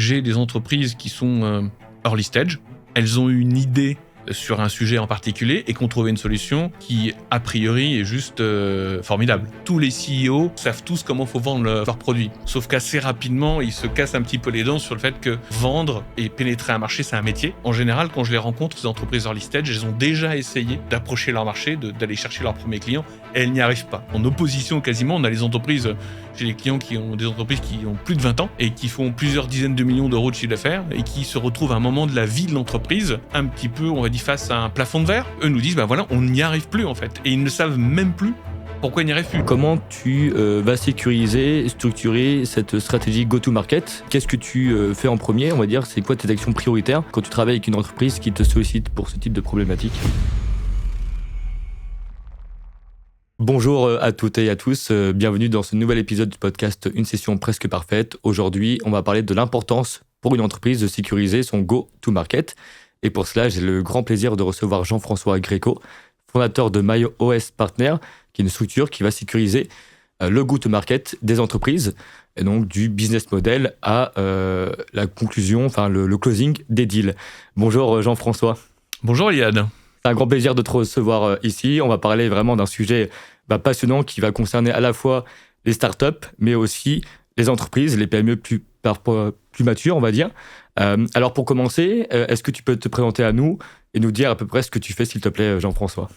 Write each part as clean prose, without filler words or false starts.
J'ai des entreprises qui sont early stage. Elles ont une idée sur un sujet en particulier et qu'on trouvé une solution qui, a priori, est juste formidable. Tous les CEO savent tous comment faut vendre leurs produits. Sauf qu'assez rapidement, ils se cassent un petit peu les dents sur le fait que vendre et pénétrer un marché, c'est un métier. En général, quand je les rencontre, ces entreprises early stage, elles ont déjà essayé d'approcher leur marché, d'aller chercher leurs premiers clients, et elles n'y arrivent pas. En opposition, quasiment, on a les entreprises, j'ai des clients qui ont des entreprises qui ont plus de 20 ans et qui font plusieurs dizaines de millions d'euros de chiffre d'affaires et qui se retrouvent à un moment de la vie de l'entreprise un petit peu, on va dire, face à un plafond de verre. Eux nous disent, voilà, on n'y arrive plus en fait. Et ils ne savent même plus pourquoi ils n'y arrivent plus. Comment tu vas sécuriser, structurer cette stratégie go-to-market ? Qu'est-ce que tu fais en premier, on va dire ? C'est quoi tes actions prioritaires quand tu travailles avec une entreprise qui te sollicite pour ce type de problématique ? Bonjour à toutes et à tous, bienvenue dans ce nouvel épisode du podcast Une session presque parfaite. Aujourd'hui, on va parler de l'importance pour une entreprise de sécuriser son go-to-market. Et pour cela, j'ai le grand plaisir de recevoir Jean-François Gréco, fondateur de MyOS Partner, qui est une structure qui va sécuriser le go-to-market des entreprises, et donc du business model à la conclusion, enfin le closing des deals. Bonjour Jean-François. Bonjour Eliade. C'est un grand plaisir de te recevoir ici. On va parler vraiment d'un sujet passionnant qui va concerner à la fois les startups, mais aussi les entreprises, les PME plus matures, on va dire. Alors pour commencer, est-ce que tu peux te présenter à nous et nous dire à peu près ce que tu fais, s'il te plaît, Jean-François ?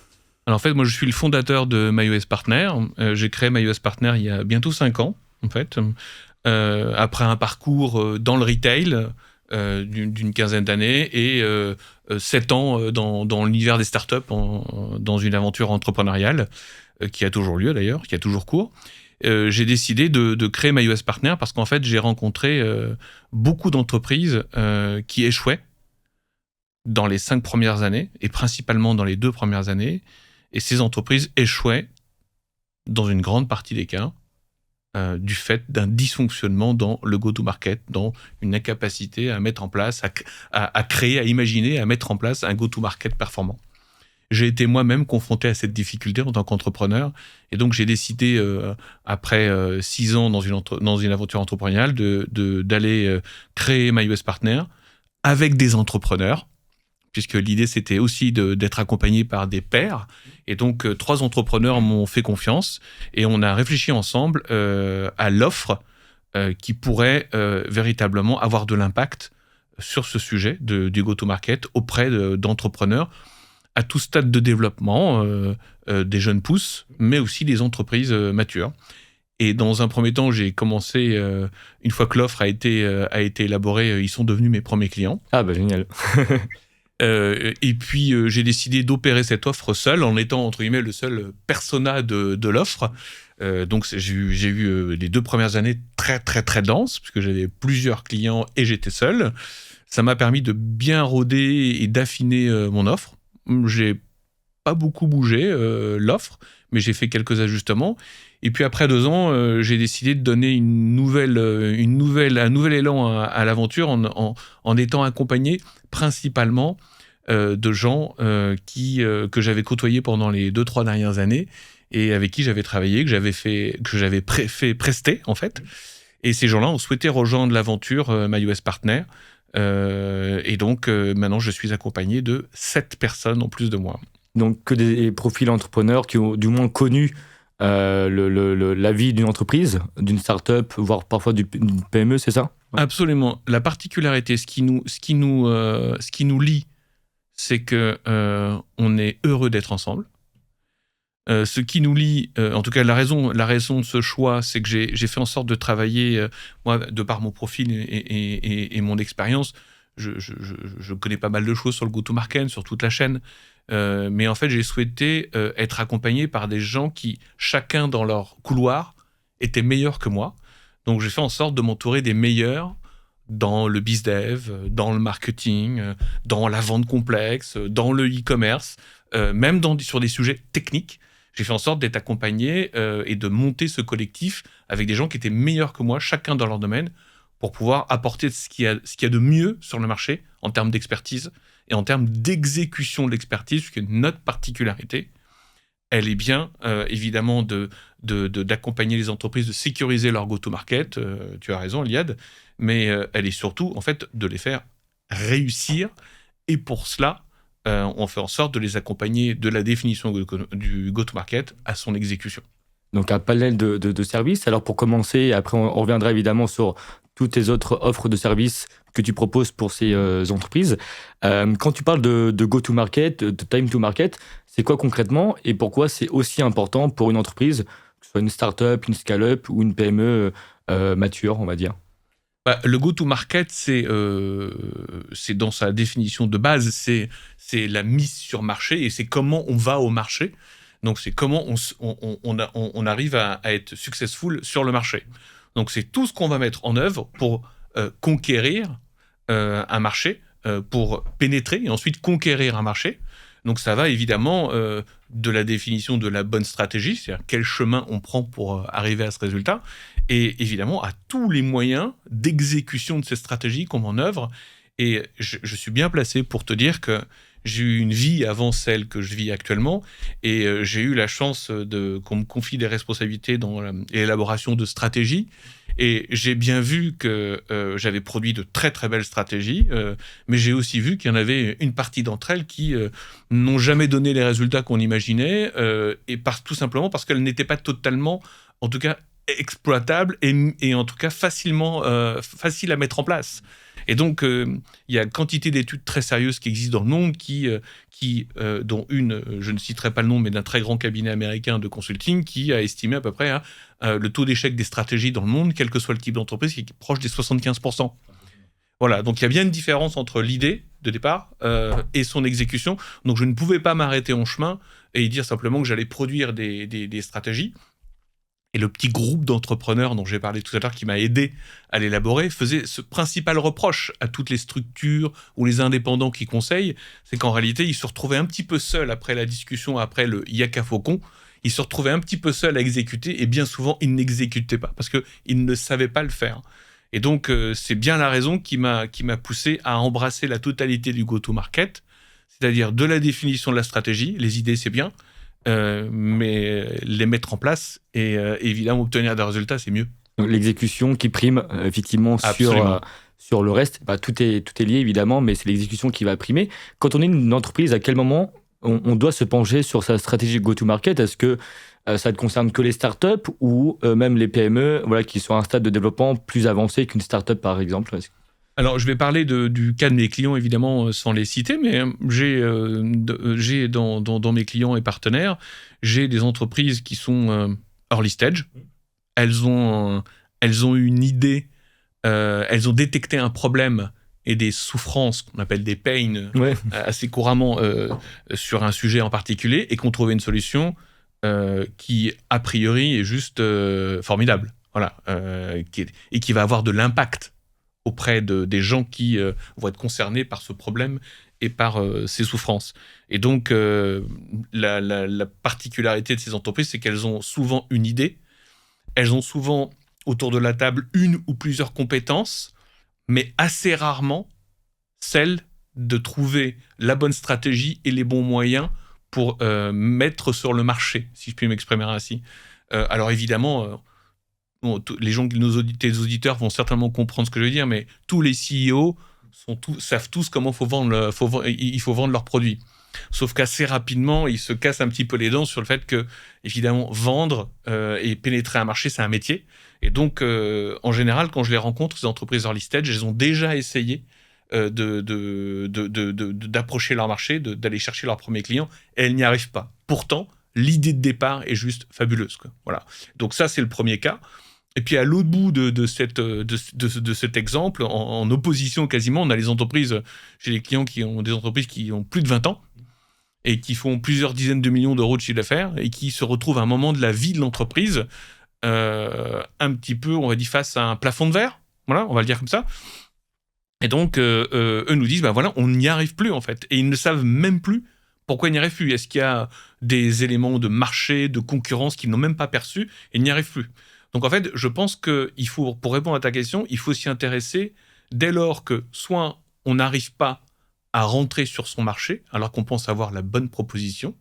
Alors en fait, moi je suis le fondateur de MyOS Partner. J'ai créé MyOS Partner il y a bientôt 5 ans, en fait. Après un parcours dans le retail d'une quinzaine d'années et 7 ans dans l'univers des startups, dans une aventure entrepreneuriale qui a toujours lieu d'ailleurs, qui a toujours cours. J'ai décidé de créer MyOS Partner parce qu'en fait, j'ai rencontré beaucoup d'entreprises qui échouaient dans les 5 premières années, et principalement dans les 2 premières années. Et ces entreprises échouaient, dans une grande partie des cas, du fait d'un dysfonctionnement dans le go-to-market, dans une incapacité à mettre en place, à créer, à imaginer, à mettre en place un go-to-market performant. J'ai été moi-même confronté à cette difficulté en tant qu'entrepreneur, et donc j'ai décidé, après 6 ans dans une aventure entrepreneuriale, d'aller créer MyOS Partner avec des entrepreneurs, puisque l'idée c'était aussi d'être accompagné par des pairs, et donc 3 entrepreneurs m'ont fait confiance, et on a réfléchi ensemble à l'offre qui pourrait véritablement avoir de l'impact sur ce sujet du go-to-market auprès d'entrepreneurs, à tout stade de développement, des jeunes pousses, mais aussi des entreprises matures. Et dans un premier temps, j'ai commencé, une fois que l'offre a été élaborée, ils sont devenus mes premiers clients. Ah génial. Et puis, j'ai décidé d'opérer cette offre seul, en étant, entre guillemets, le seul persona de l'offre. Donc, j'ai eu les 2 premières années très, très, très denses, puisque j'avais plusieurs clients et j'étais seul. Ça m'a permis de bien rôder et d'affiner mon offre. J'ai pas beaucoup bougé l'offre, mais j'ai fait quelques ajustements. Et puis après 2 ans, j'ai décidé de donner un nouvel élan à l'aventure en étant accompagné principalement de gens que j'avais côtoyés pendant les 2-3 dernières années et avec qui j'avais travaillé, que j'avais fait prester en fait. Et ces gens-là ont souhaité rejoindre l'aventure MyOS Partner. Et donc, maintenant, je suis accompagné de 7 personnes en plus de moi. Donc, que des profils entrepreneurs qui ont du moins connu la vie d'une entreprise, d'une start-up, voire parfois d'une PME, c'est ça ? Ouais. Absolument. La particularité, ce qui nous lie, c'est que on est heureux d'être ensemble. Ce qui nous lie, en tout cas la raison de ce choix, c'est que j'ai fait en sorte de travailler, moi, de par mon profil et mon expérience, je connais pas mal de choses sur le go-to-market, sur toute la chaîne, mais en fait j'ai souhaité être accompagné par des gens qui, chacun dans leur couloir, étaient meilleurs que moi. Donc j'ai fait en sorte de m'entourer des meilleurs dans le bizdev, dans le marketing, dans la vente complexe, dans le e-commerce, même sur des sujets techniques. J'ai fait en sorte d'être accompagné et de monter ce collectif avec des gens qui étaient meilleurs que moi, chacun dans leur domaine, pour pouvoir apporter ce qu'il y a de mieux sur le marché en termes d'expertise et en termes d'exécution de l'expertise, puisque notre particularité, elle est bien, évidemment, d'accompagner les entreprises, de sécuriser leur go-to-market. Tu as raison, Eliade. mais elle est surtout, en fait, de les faire réussir. Et pour cela, on fait en sorte de les accompagner de la définition du go-to-market à son exécution. Donc un panel de services. Alors pour commencer, après on reviendra évidemment sur toutes tes autres offres de services que tu proposes pour ces entreprises. Quand tu parles de go-to-market, de time-to-market, c'est quoi concrètement et pourquoi c'est aussi important pour une entreprise, que ce soit une start-up, une scale-up ou une PME mature, on va dire? Le go-to-market, c'est dans sa définition de base, c'est la mise sur marché et c'est comment on va au marché. Donc, c'est comment on arrive à être successful sur le marché. Donc, c'est tout ce qu'on va mettre en œuvre pour conquérir un marché, pour pénétrer et ensuite conquérir un marché. Donc, ça va évidemment de la définition de la bonne stratégie, c'est-à-dire quel chemin on prend pour arriver à ce résultat, et évidemment à tous les moyens d'exécution de ces stratégies qu'on met en œuvre. Et je suis bien placé pour te dire que j'ai eu une vie avant celle que je vis actuellement, et j'ai eu la chance qu'on me confie des responsabilités dans l'élaboration de stratégies. Et j'ai bien vu que j'avais produit de très très belles stratégies, mais j'ai aussi vu qu'il y en avait une partie d'entre elles qui n'ont jamais donné les résultats qu'on imaginait, tout simplement parce qu'elles n'étaient pas totalement, en tout cas, exploitables et en tout cas faciles à mettre en place. Et donc, il y a quantité d'études très sérieuses qui existent dans le monde, dont une, je ne citerai pas le nom, mais d'un très grand cabinet américain de consulting, qui a estimé à peu près le taux d'échec des stratégies dans le monde, quel que soit le type d'entreprise, qui est proche des 75%. Voilà, donc il y a bien une différence entre l'idée de départ et son exécution. Donc je ne pouvais pas m'arrêter en chemin et dire simplement que j'allais produire des stratégies. Et le petit groupe d'entrepreneurs dont j'ai parlé tout à l'heure, qui m'a aidé à l'élaborer, faisait ce principal reproche à toutes les structures ou les indépendants qui conseillent, c'est qu'en réalité, ils se retrouvaient un petit peu seuls après la discussion, après le Yaka Faucon. Ils se retrouvaient un petit peu seuls à exécuter, et bien souvent, ils n'exécutaient pas, parce qu'ils ne savaient pas le faire. Et donc, c'est bien la raison qui m'a poussé à embrasser la totalité du go-to-market, c'est-à-dire de la définition de la stratégie. Les idées, c'est bien, mais les mettre en place et évidemment obtenir des résultats, c'est mieux. Donc, l'exécution qui prime effectivement sur le reste. Tout est lié évidemment, mais c'est l'exécution qui va primer. Quand on est une entreprise, à quel moment on doit se pencher sur sa stratégie go-to-market? Est-ce que ça ne concerne que les startups ou même les PME, qui sont à un stade de développement plus avancé qu'une startup par exemple? Alors, je vais parler du cas de mes clients, évidemment, sans les citer, mais j'ai dans mes clients et partenaires, j'ai des entreprises qui sont early stage. Elles ont une idée, elles ont détecté un problème et des souffrances, qu'on appelle des pains, assez couramment sur un sujet en particulier, et qu'on trouvé une solution qui, a priori, est juste formidable. Voilà, et qui va avoir de l'impact auprès des gens qui vont être concernés par ce problème et par ces souffrances. Et donc, la particularité de ces entreprises, c'est qu'elles ont souvent une idée, elles ont souvent autour de la table une ou plusieurs compétences, mais assez rarement celle de trouver la bonne stratégie et les bons moyens pour mettre sur le marché, si je puis m'exprimer ainsi. Alors évidemment... les gens, tes auditeurs vont certainement comprendre ce que je veux dire, mais tous les CEO savent tous comment il faut vendre leurs produits. Sauf qu'assez rapidement, ils se cassent un petit peu les dents sur le fait que, évidemment, vendre et pénétrer un marché, c'est un métier. Et donc, en général, quand je les rencontre, ces entreprises early stage, elles ont déjà essayé d'approcher leur marché, d'aller chercher leurs premiers clients, et elles n'y arrivent pas. Pourtant, l'idée de départ est juste fabuleuse, quoi. Voilà. Donc ça, c'est le premier cas. Et puis à l'autre bout de cet exemple, en opposition quasiment, on a les entreprises, j'ai des clients qui ont des entreprises qui ont plus de 20 ans et qui font plusieurs dizaines de millions d'euros de chiffre d'affaires et qui se retrouvent à un moment de la vie de l'entreprise un petit peu, on va dire, face à un plafond de verre. Voilà, on va le dire comme ça. Et donc, eux nous disent, on n'y arrive plus en fait. Et ils ne savent même plus pourquoi ils n'y arrivent plus. Est-ce qu'il y a des éléments de marché, de concurrence qu'ils n'ont même pas perçus et ils n'y arrivent plus? Donc en fait, je pense qu'il faut, pour répondre à ta question, il faut s'y intéresser dès lors que soit on n'arrive pas à rentrer sur son marché, alors qu'on pense avoir la bonne proposition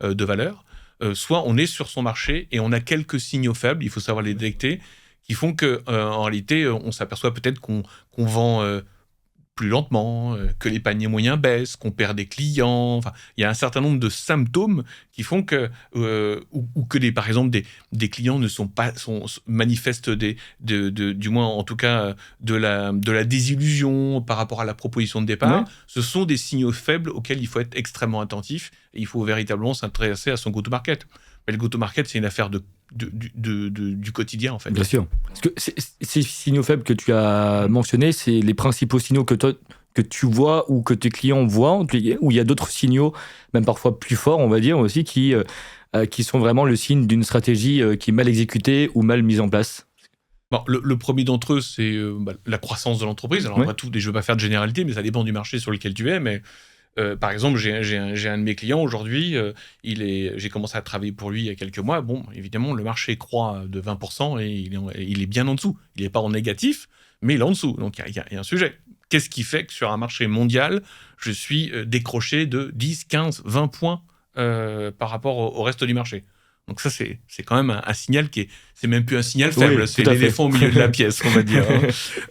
de valeur, soit on est sur son marché et on a quelques signaux faibles, il faut savoir les détecter, qui font que en réalité, on s'aperçoit peut-être qu'on vend plus lentement, que les paniers moyens baissent, qu'on perd des clients. Enfin, il y a un certain nombre de symptômes qui font que, ou que par exemple, des clients ne sont pas, manifestent du moins en tout cas, de la désillusion par rapport à la proposition de départ. Ouais. Ce sont des signaux faibles auxquels il faut être extrêmement attentif et il faut véritablement s'intéresser à son go-to-market. Mais le go-to-market, c'est une affaire du quotidien, en fait. Bien sûr. Parce que ces signaux faibles que tu as mentionnés, c'est les principaux signaux que tu vois ou que tes clients voient, ou il y a d'autres signaux, même parfois plus forts, on va dire aussi, qui sont vraiment le signe d'une stratégie qui est mal exécutée ou mal mise en place. Bon, le premier d'entre eux, c'est la croissance de l'entreprise. Alors, Ouais. je ne veux pas faire de généralité, mais ça dépend du marché sur lequel tu es. Mais par exemple, j'ai un de mes clients aujourd'hui, j'ai commencé à travailler pour lui il y a quelques mois. Bon, évidemment, le marché croît de 20% et il est bien en dessous. Il n'est pas en négatif, mais il est en dessous. Donc, il y a un sujet. Qu'est-ce qui fait que sur un marché mondial, je suis décroché de 10, 15, 20 points par rapport au reste du marché? Donc ça, c'est quand même un signal c'est même plus un signal faible, Oui, c'est tout à fait. l'éléphant au milieu de la pièce, on va dire.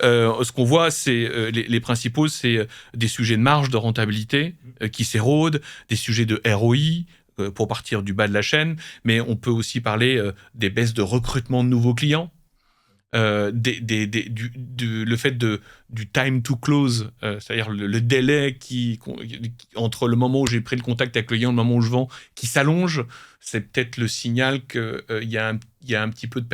Ce qu'on voit, c'est les principaux, c'est des sujets de marge, de rentabilité qui s'érodent, des sujets de ROI pour partir du bas de la chaîne, mais on peut aussi parler des baisses de recrutement de nouveaux clients. Le fait du time to close, c'est-à-dire le délai entre le moment où j'ai pris le contact avec le client et le moment où je vends, qui s'allonge, c'est peut-être le signal qu'il y a un petit peu de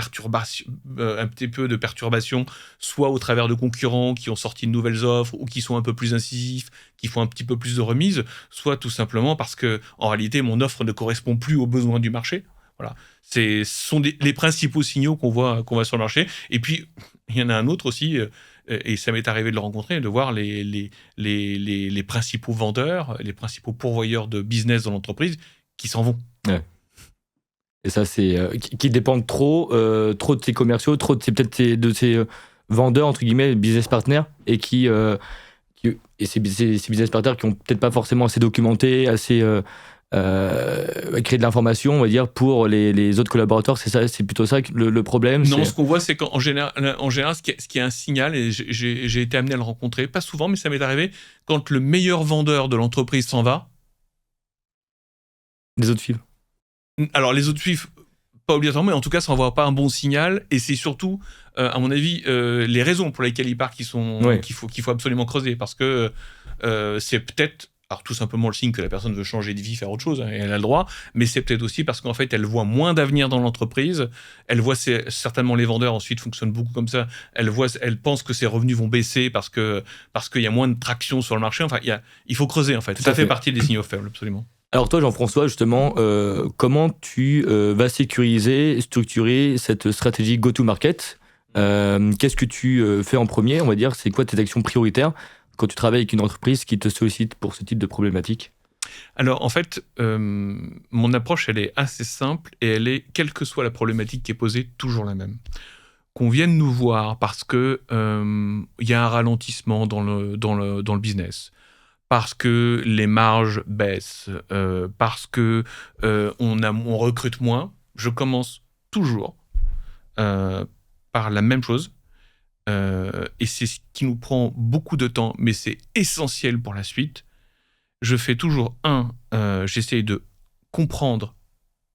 perturbation, soit au travers de concurrents qui ont sorti de nouvelles offres ou qui sont un peu plus incisifs, qui font un petit peu plus de remises, soit tout simplement parce que en réalité mon offre ne correspond plus aux besoins du marché. Voilà. Ce sont les principaux signaux qu'on voit sur le marché. Et puis, il y en a un autre aussi, et ça m'est arrivé de le rencontrer, de voir les principaux vendeurs, les principaux pourvoyeurs de business dans l'entreprise qui s'en vont. Ouais. Et ça, c'est qui dépendent trop de tes commerciaux, trop de tes vendeurs, entre guillemets, business partners, et ces business partners qui ont peut-être pas forcément assez documenté, assez créer de l'information, on va dire, pour les autres collaborateurs. C'est plutôt ça le problème. Non, ce qu'on voit, c'est qu'en général, ce qui est un signal, et j'ai été amené à le rencontrer, pas souvent, mais ça m'est arrivé, quand le meilleur vendeur de l'entreprise s'en va. Les autres suivent. Alors, les autres suivent, pas obligatoirement, mais en tout cas, ça n'envoie pas un bon signal. Et c'est surtout, à mon avis, les raisons pour lesquelles il part qu'il faut absolument creuser. Parce que c'est peut-être, alors tout simplement le signe que la personne veut changer de vie, faire autre chose, et elle a le droit, mais c'est peut-être aussi parce qu'en fait, elle voit moins d'avenir dans l'entreprise. Elle voit certainement les vendeurs, ensuite, fonctionnent beaucoup comme ça. Elle pense que ses revenus vont baisser parce qu'il y a moins de traction sur le marché. Enfin, il faut creuser, en fait. Ça fait partie des signaux faibles, absolument. Alors toi, Jean-François, justement, comment tu vas sécuriser, structurer cette stratégie go-to-market ? Qu'est-ce que tu fais en premier, on va dire ? C'est quoi tes actions prioritaires quand tu travailles avec une entreprise qui te sollicite pour ce type de problématique ? Alors, en fait, mon approche, elle est assez simple et elle est, quelle que soit la problématique qui est posée, toujours la même. Qu'on vienne nous voir parce qu'il y a un ralentissement dans le business, parce que les marges baissent, parce que on recrute moins, je commence toujours par la même chose. Et c'est ce qui nous prend beaucoup de temps, mais c'est essentiel pour la suite. Je fais toujours j'essaye de comprendre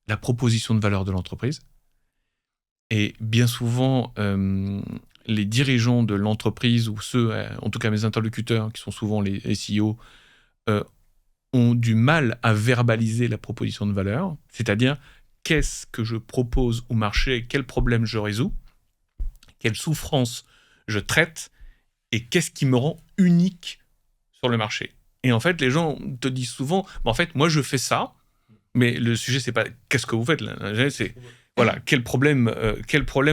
la proposition de valeur de l'entreprise. Et bien souvent, les dirigeants de l'entreprise, ou ceux, en tout cas mes interlocuteurs, qui sont souvent les CEO, ont du mal à verbaliser la proposition de valeur, c'est-à-dire qu'est-ce que je propose au marché, quel problème je résous, quelle souffrance je traite, et qu'est-ce qui me rend unique sur le marché. Et en fait, les gens te disent souvent, en fait, moi je fais ça, mais le sujet, c'est pas qu'est-ce que vous faites, là. C'est voilà, quel problème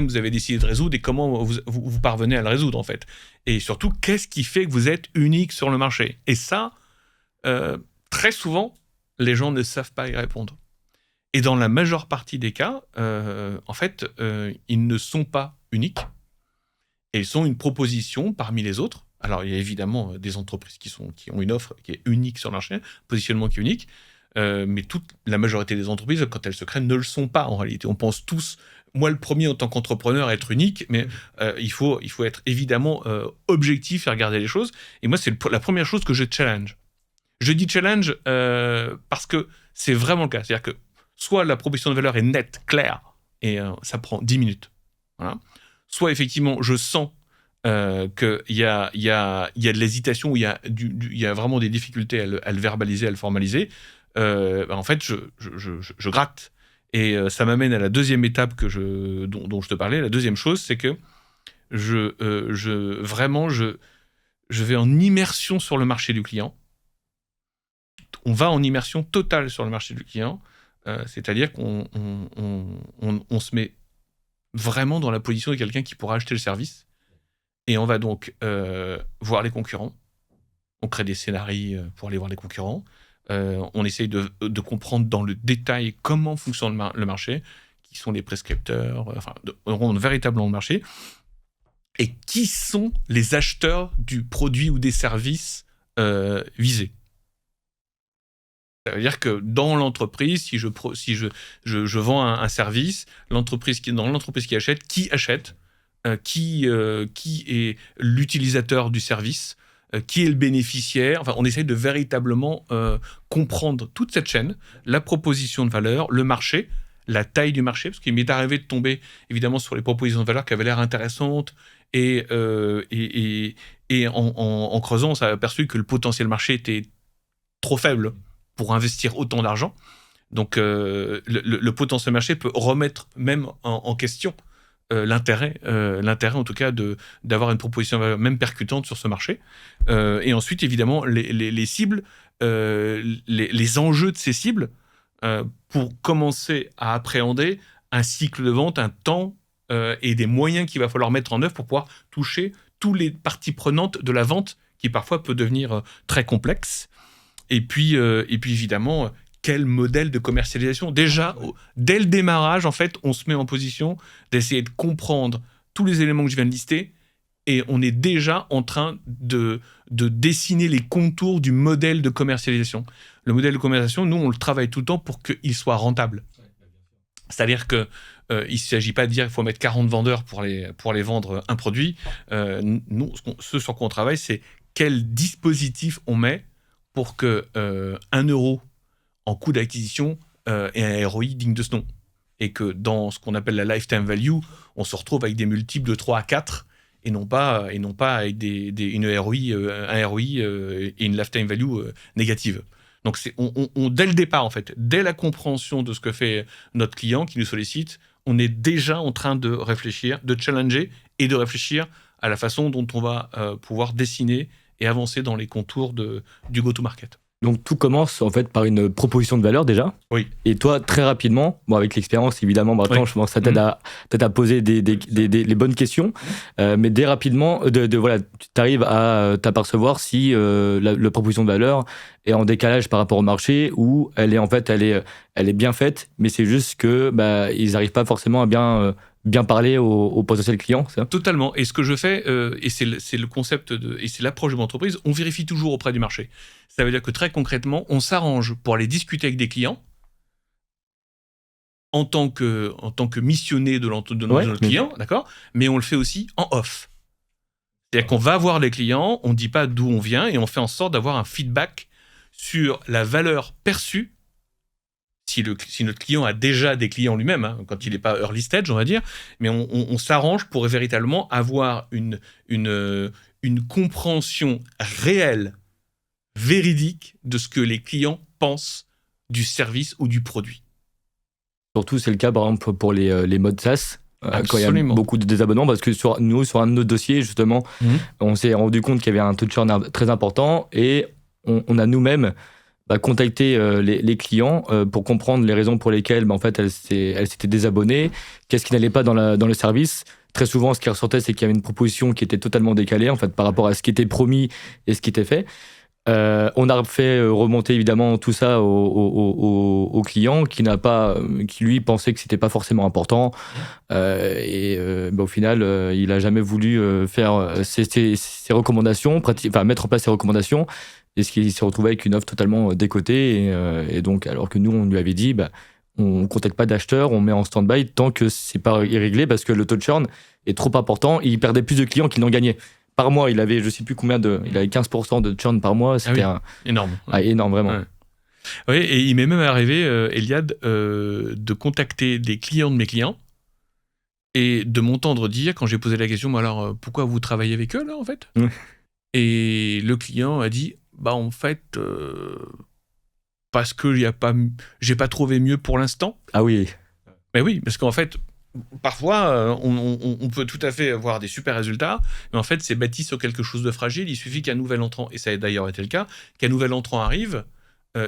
vous avez décidé de résoudre et comment vous parvenez à le résoudre, en fait. Et surtout, qu'est-ce qui fait que vous êtes unique sur le marché. Et ça, très souvent, les gens ne savent pas y répondre. Et dans la majeure partie des cas, en fait, ils ne sont pas uniques. Et ils sont une proposition parmi les autres. Alors, il y a évidemment des entreprises qui ont une offre qui est unique sur le marché, un positionnement qui est unique. Mais la majorité des entreprises, quand elles se créent, ne le sont pas en réalité. On pense tous moi le premier en tant qu'entrepreneur à être unique, mais il faut être évidemment objectif et regarder les choses. Et moi, c'est la première chose que je challenge. Je dis challenge parce que c'est vraiment le cas. C'est-à-dire que soit la proposition de valeur est nette, claire, et ça prend 10 minutes. Voilà. Soit effectivement, je sens qu'il y a de l'hésitation, où il y a vraiment des difficultés à le verbaliser, à le formaliser. En fait, je gratte. Et ça m'amène à la deuxième étape dont je te parlais. La deuxième chose, c'est que je vais en immersion sur le marché du client. On va en immersion totale sur le marché du client. C'est-à-dire qu'on se met vraiment dans la position de quelqu'un qui pourra acheter le service. Et on va donc voir les concurrents. On crée des scénarios pour aller voir les concurrents. On essaye de comprendre dans le détail comment fonctionne le marché, qui sont les prescripteurs, on rentre véritablement le marché, et qui sont les acheteurs du produit ou des services visés. Ça veut dire que dans l'entreprise, si je vends un service, l'entreprise qui achète, qui est l'utilisateur du service, qui est le bénéficiaire. Enfin, on essaye de véritablement comprendre toute cette chaîne, la proposition de valeur, le marché, la taille du marché, parce qu'il m'est arrivé de tomber évidemment sur les propositions de valeur qui avaient l'air intéressantes, et en creusant, on s'est aperçu que le potentiel marché était trop faible pour investir autant d'argent. Donc, le potentiel marché peut remettre même en question l'intérêt en tout cas d'avoir une proposition de valeur même percutante sur ce marché. Et ensuite, évidemment, les cibles, les enjeux de ces cibles, pour commencer à appréhender un cycle de vente, un temps et des moyens qu'il va falloir mettre en œuvre pour pouvoir toucher toutes les parties prenantes de la vente, qui parfois peut devenir très complexe. Et puis évidemment, quel modèle de commercialisation. Déjà, dès le démarrage, en fait, on se met en position d'essayer de comprendre tous les éléments que je viens de lister, et on est déjà en train de dessiner les contours du modèle de commercialisation. Le modèle de commercialisation, nous, on le travaille tout le temps pour qu'il soit rentable. C'est-à-dire qu'il ne s'agit pas de dire qu'il faut mettre 40 vendeurs pour les vendre un produit. Nous, ce sur quoi on travaille, c'est quel dispositif on met pour que 1 euro en coût d'acquisition ait un ROI digne de ce nom. Et que dans ce qu'on appelle la lifetime value, on se retrouve avec des multiples de 3 à 4 et non pas avec un ROI et une lifetime value négative. Donc dès le départ, en fait, dès la compréhension de ce que fait notre client qui nous sollicite, on est déjà en train de réfléchir, de challenger et de réfléchir à la façon dont on va pouvoir dessiner et avancer dans les contours du go-to-market. Donc tout commence en fait par une proposition de valeur déjà. Oui. Et toi, très rapidement, avec l'expérience évidemment, maintenant oui. Je pense que ça t'aide à poser les bonnes questions, mais dès rapidement, voilà, tu arrives à t'apercevoir si la proposition de valeur est en décalage par rapport au marché, ou elle est bien faite, mais c'est juste que ils n'arrivent pas forcément à bien parler aux potentiels clients, c'est ça ? Totalement. Et ce que je fais, et c'est le concept et c'est l'approche de mon entreprise, on vérifie toujours auprès du marché. Ça veut dire que très concrètement, on s'arrange pour aller discuter avec des clients en tant que missionné de notre client, d'accord ? Mais on le fait aussi en off. C'est-à-dire qu'on va voir les clients, on ne dit pas d'où on vient, et on fait en sorte d'avoir un feedback sur la valeur perçue. Si notre client a déjà des clients lui-même, quand il n'est pas early stage, on va dire, mais on s'arrange pour véritablement avoir une compréhension réelle, véridique de ce que les clients pensent du service ou du produit. Surtout, c'est le cas, par exemple, pour les modes SaaS, quand il y a beaucoup de désabonnements, parce que sur un de nos dossiers, justement, on s'est rendu compte qu'il y avait un taux de churn très important, et on a nous-mêmes contacter les clients pour comprendre les raisons pour lesquelles en fait, elle s'était désabonnée, qu'est-ce qui n'allait pas dans le service. Très souvent, ce qui ressortait, c'est qu'il y avait une proposition qui était totalement décalée en fait, par rapport à ce qui était promis et ce qui était fait. On a fait remonter évidemment tout ça au client qui lui pensait que c'était pas forcément important, et au final il a jamais voulu faire ses recommandations, mettre en place ses recommandations. Et ce qui s'est retrouvé avec une offre totalement décotée, et donc alors que nous on lui avait dit on contacte pas d'acheteurs, on met en stand-by tant que c'est pas réglé parce que le taux de churn est trop important. Il perdait plus de clients qu'il n'en gagnait. Par mois, il avait, je sais plus combien il avait 15% de churn par mois. C'était énorme. Énorme, vraiment. Ouais. Oui, et il m'est même arrivé, Eliade, de contacter des clients de mes clients et de m'entendre dire, quand j'ai posé la question, alors pourquoi vous travaillez avec eux là en fait ? Et le client a dit, en fait, parce que j'ai pas trouvé mieux pour l'instant. Ah oui. Mais oui, parce qu'en fait, parfois, on peut tout à fait avoir des super résultats, mais en fait, c'est bâti sur quelque chose de fragile. Il suffit qu'un nouvel entrant, et ça a d'ailleurs été le cas, qu'un nouvel entrant arrive,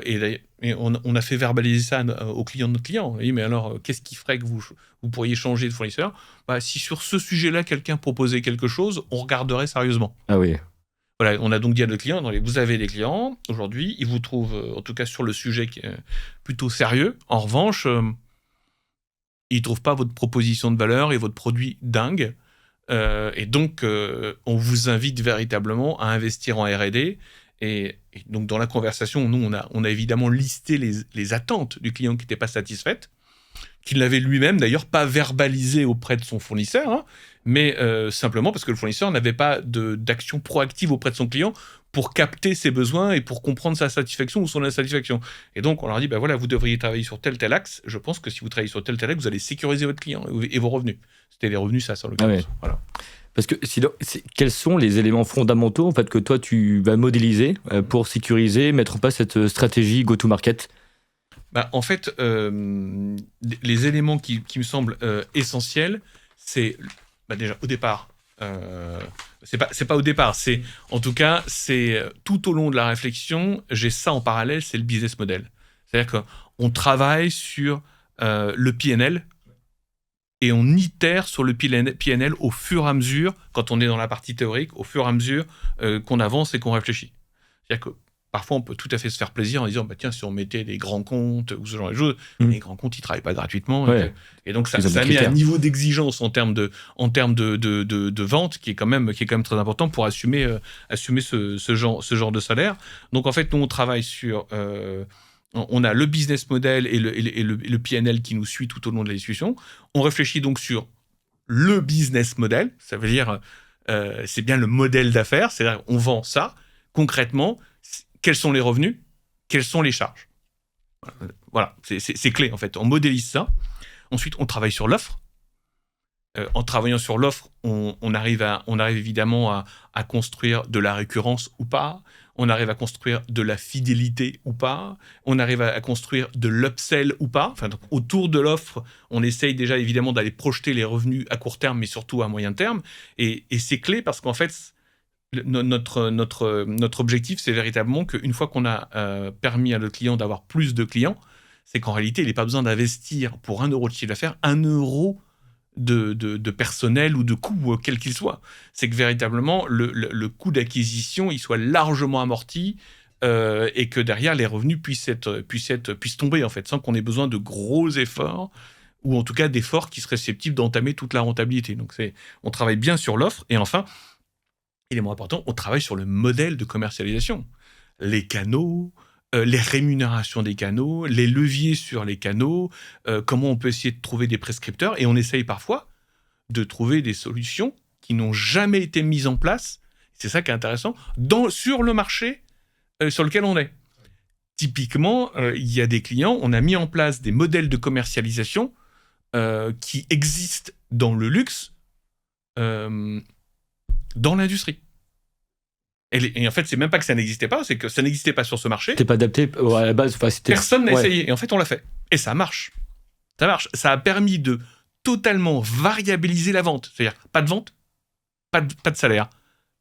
et on a fait verbaliser ça aux clients de notre client. Oui, mais alors, qu'est-ce qui ferait que vous pourriez changer de fournisseur ? Si sur ce sujet-là, quelqu'un proposait quelque chose, on regarderait sérieusement. Ah oui. Voilà, on a donc dit à nos clients, vous avez des clients, aujourd'hui, ils vous trouvent, en tout cas sur le sujet, qui est plutôt sérieux. En revanche, ils ne trouvent pas votre proposition de valeur et votre produit dingue. Et donc, on vous invite véritablement à investir en R&D. Et donc, dans la conversation, nous, on a évidemment listé les attentes du client qui n'étaient pas satisfaites, qu'il n'avait lui-même d'ailleurs pas verbalisé auprès de son fournisseur, mais simplement parce que le fournisseur n'avait pas d'action proactive auprès de son client pour capter ses besoins et pour comprendre sa satisfaction ou son insatisfaction. Et donc, on leur dit, voilà, vous devriez travailler sur tel axe. Je pense que si vous travaillez sur tel axe, vous allez sécuriser votre client et vos revenus. C'était les revenus, ça, sur le cas. Voilà. Parce que quels sont les éléments fondamentaux en fait, que toi, tu vas modéliser pour sécuriser, mettre en place cette stratégie go-to-market ? En fait, les éléments qui me semblent essentiels, c'est déjà au départ, c'est pas au départ, c'est en tout cas, c'est tout au long de la réflexion, j'ai ça en parallèle, c'est le business model. C'est-à-dire qu'on travaille sur le PNL et on itère sur le PNL au fur et à mesure, quand on est dans la partie théorique, au fur et à mesure qu'on avance et qu'on réfléchit. C'est-à-dire que parfois, on peut tout à fait se faire plaisir en disant, tiens, si on mettait des grands comptes ou ce genre de choses, les grands comptes, ils ne travaillent pas gratuitement. Ouais. Et donc, ça met un niveau d'exigence en termes de vente qui est quand même très important pour assumer ce genre de salaire. Donc, en fait, nous, on travaille sur... on a le business model et le PNL qui nous suit tout au long de la discussion. On réfléchit donc sur le business model. Ça veut dire, c'est bien le modèle d'affaires. C'est-à-dire, on vend ça. Concrètement, quels sont les revenus, quelles sont les charges. Voilà, c'est clé en fait. On modélise ça. Ensuite, on travaille sur l'offre. En travaillant sur l'offre, on arrive évidemment à construire de la récurrence ou pas. On arrive à construire de la fidélité ou pas. On arrive à construire de l'upsell ou pas. Enfin, donc, autour de l'offre, on essaye déjà évidemment d'aller projeter les revenus à court terme, mais surtout à moyen terme. Et c'est clé parce qu'en fait, notre objectif, c'est véritablement qu'une fois qu'on a permis à notre client d'avoir plus de clients, c'est qu'en réalité, il n'a pas besoin d'investir pour 1 euro de chiffre d'affaires, 1 euro de personnel ou de coût, quel qu'il soit. C'est que véritablement, le coût d'acquisition, il soit largement amorti et que derrière, les revenus puissent tomber, en fait, sans qu'on ait besoin de gros efforts ou en tout cas d'efforts qui seraient susceptibles d'entamer toute la rentabilité. Donc, on travaille bien sur l'offre. Et enfin, élément important, on travaille sur le modèle de commercialisation. Les canaux, les rémunérations des canaux, les leviers sur les canaux, comment on peut essayer de trouver des prescripteurs. Et on essaye parfois de trouver des solutions qui n'ont jamais été mises en place, c'est ça qui est intéressant, sur le marché sur lequel on est. Typiquement, il y a des clients, on a mis en place des modèles de commercialisation qui existent dans le luxe, dans l'industrie. Et en fait, c'est même pas que ça n'existait pas, c'est que ça n'existait pas sur ce marché. C'était pas adapté à la base. Personne n'a essayé. Et en fait, on l'a fait. Et ça marche. Ça marche. Ça a permis de totalement variabiliser la vente. C'est-à-dire, pas de vente, pas de salaire.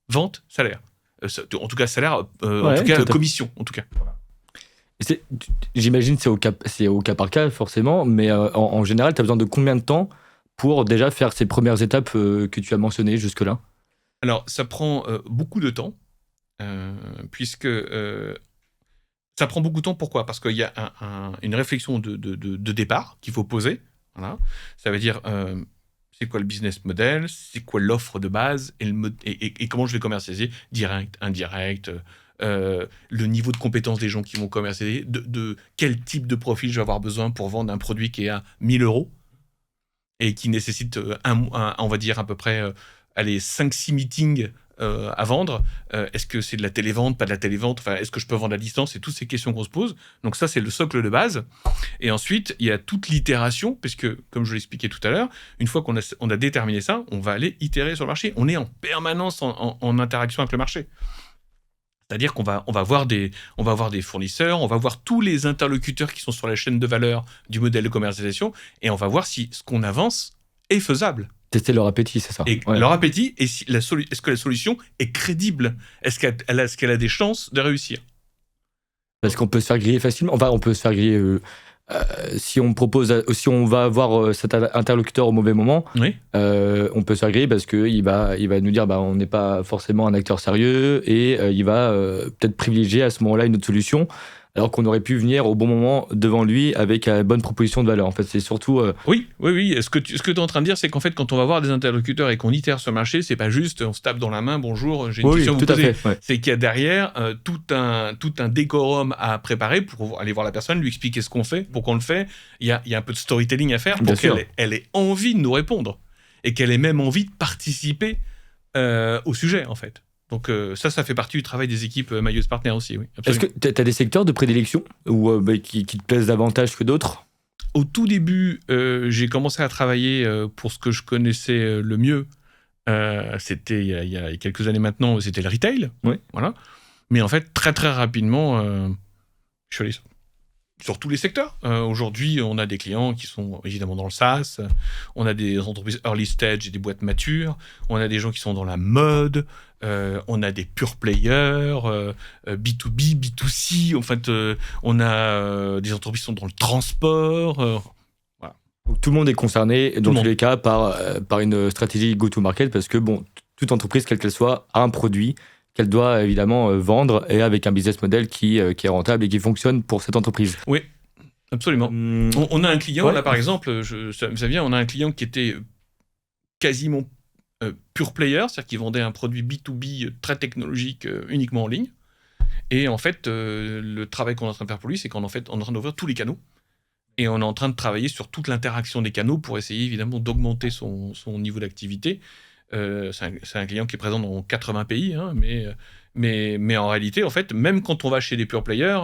Vente, salaire. En tout cas, salaire, en tout cas, commission, en tout cas. J'imagine que c'est au cas par cas, forcément, mais en général, tu as besoin de combien de temps pour déjà faire ces premières étapes que tu as mentionnées jusque-là ? Alors, ça prend beaucoup de temps, puisque ça prend beaucoup de temps. Pourquoi ? Parce qu'il y a une réflexion de départ qu'il faut poser. Voilà. Ça veut dire, c'est quoi le business model ? C'est quoi l'offre de base ? Et comment je vais commercialiser ? Direct, indirect, le niveau de compétence des gens qui vont commercialiser, de quel type de profil je vais avoir besoin pour vendre un produit qui est à 1 000 € et qui nécessite, on va dire à peu près 5-6 meetings à vendre. Est-ce que c'est de la télévente, pas de la télévente, enfin, est-ce que je peux vendre à distance? C'est toutes ces questions qu'on se pose. Donc ça, c'est le socle de base. Et ensuite, il y a toute l'itération, puisque, comme je l'expliquais tout à l'heure, une fois qu'on a déterminé ça, on va aller itérer sur le marché. On est en permanence en interaction avec le marché. C'est-à-dire qu'on va voir des fournisseurs, on va voir tous les interlocuteurs qui sont sur la chaîne de valeur du modèle de commercialisation, et on va voir si ce qu'on avance est faisable. Tester leur appétit, c'est ça. Et leur appétit, et si est-ce que la solution est crédible? Est-ce qu'elle a des chances de réussir? Parce qu'on peut se faire griller facilement. Enfin, on peut se faire griller si on va avoir cet interlocuteur au mauvais moment. Oui. On peut se faire griller parce qu'il va nous dire on n'est pas forcément un acteur sérieux et il va peut-être privilégier à ce moment-là une autre solution. Alors qu'on aurait pu venir au bon moment devant lui avec une bonne proposition de valeur. En fait, c'est surtout... Oui. Ce que tu es en train de dire, c'est qu'en fait, quand on va voir des interlocuteurs et qu'on itère sur le marché, c'est pas juste on se tape dans la main, bonjour, j'ai une question à vous poser. Ouais. C'est qu'il y a derrière tout un décorum à préparer pour aller voir la personne, lui expliquer ce qu'on fait, pourquoi on le fait. Il y a un peu de storytelling à faire pour qu'elle ait envie de nous répondre et qu'elle ait même envie de participer au sujet, en fait. Donc ça fait partie du travail des équipes mailleuses partenaires aussi, oui. Absolument. Est-ce que tu as des secteurs de prédilection ou qui te plaisent davantage que d'autres? Au tout début, j'ai commencé à travailler pour ce que je connaissais le mieux. C'était il y a quelques années maintenant, c'était le retail. Oui. Voilà. Mais en fait, très très rapidement, je suis allé sur tous les secteurs. Aujourd'hui, on a des clients qui sont évidemment dans le SaaS, on a des entreprises early stage et des boîtes matures, on a des gens qui sont dans la mode, on a des pure players, B2B, B2C, en fait, on a des entreprises qui sont dans le transport. Voilà. Donc, tout le monde est concerné, dans tous les cas, par une stratégie go-to-market, parce que toute entreprise, quelle qu'elle soit, a un produit qu'elle doit évidemment vendre et avec un business model qui est rentable et qui fonctionne pour cette entreprise. Oui, absolument. On a un client, là par exemple, on a un client qui était quasiment pure player, c'est-à-dire qu'il vendait un produit B2B très technologique uniquement en ligne. Et en fait, le travail qu'on est en train de faire pour lui, c'est qu'en fait, on est en train d'ouvrir tous les canaux. Et on est en train de travailler sur toute l'interaction des canaux pour essayer évidemment d'augmenter son niveau d'activité. C'est un client qui est présent dans 80 pays, hein, mais en réalité, en fait, même quand on va chez des pure players,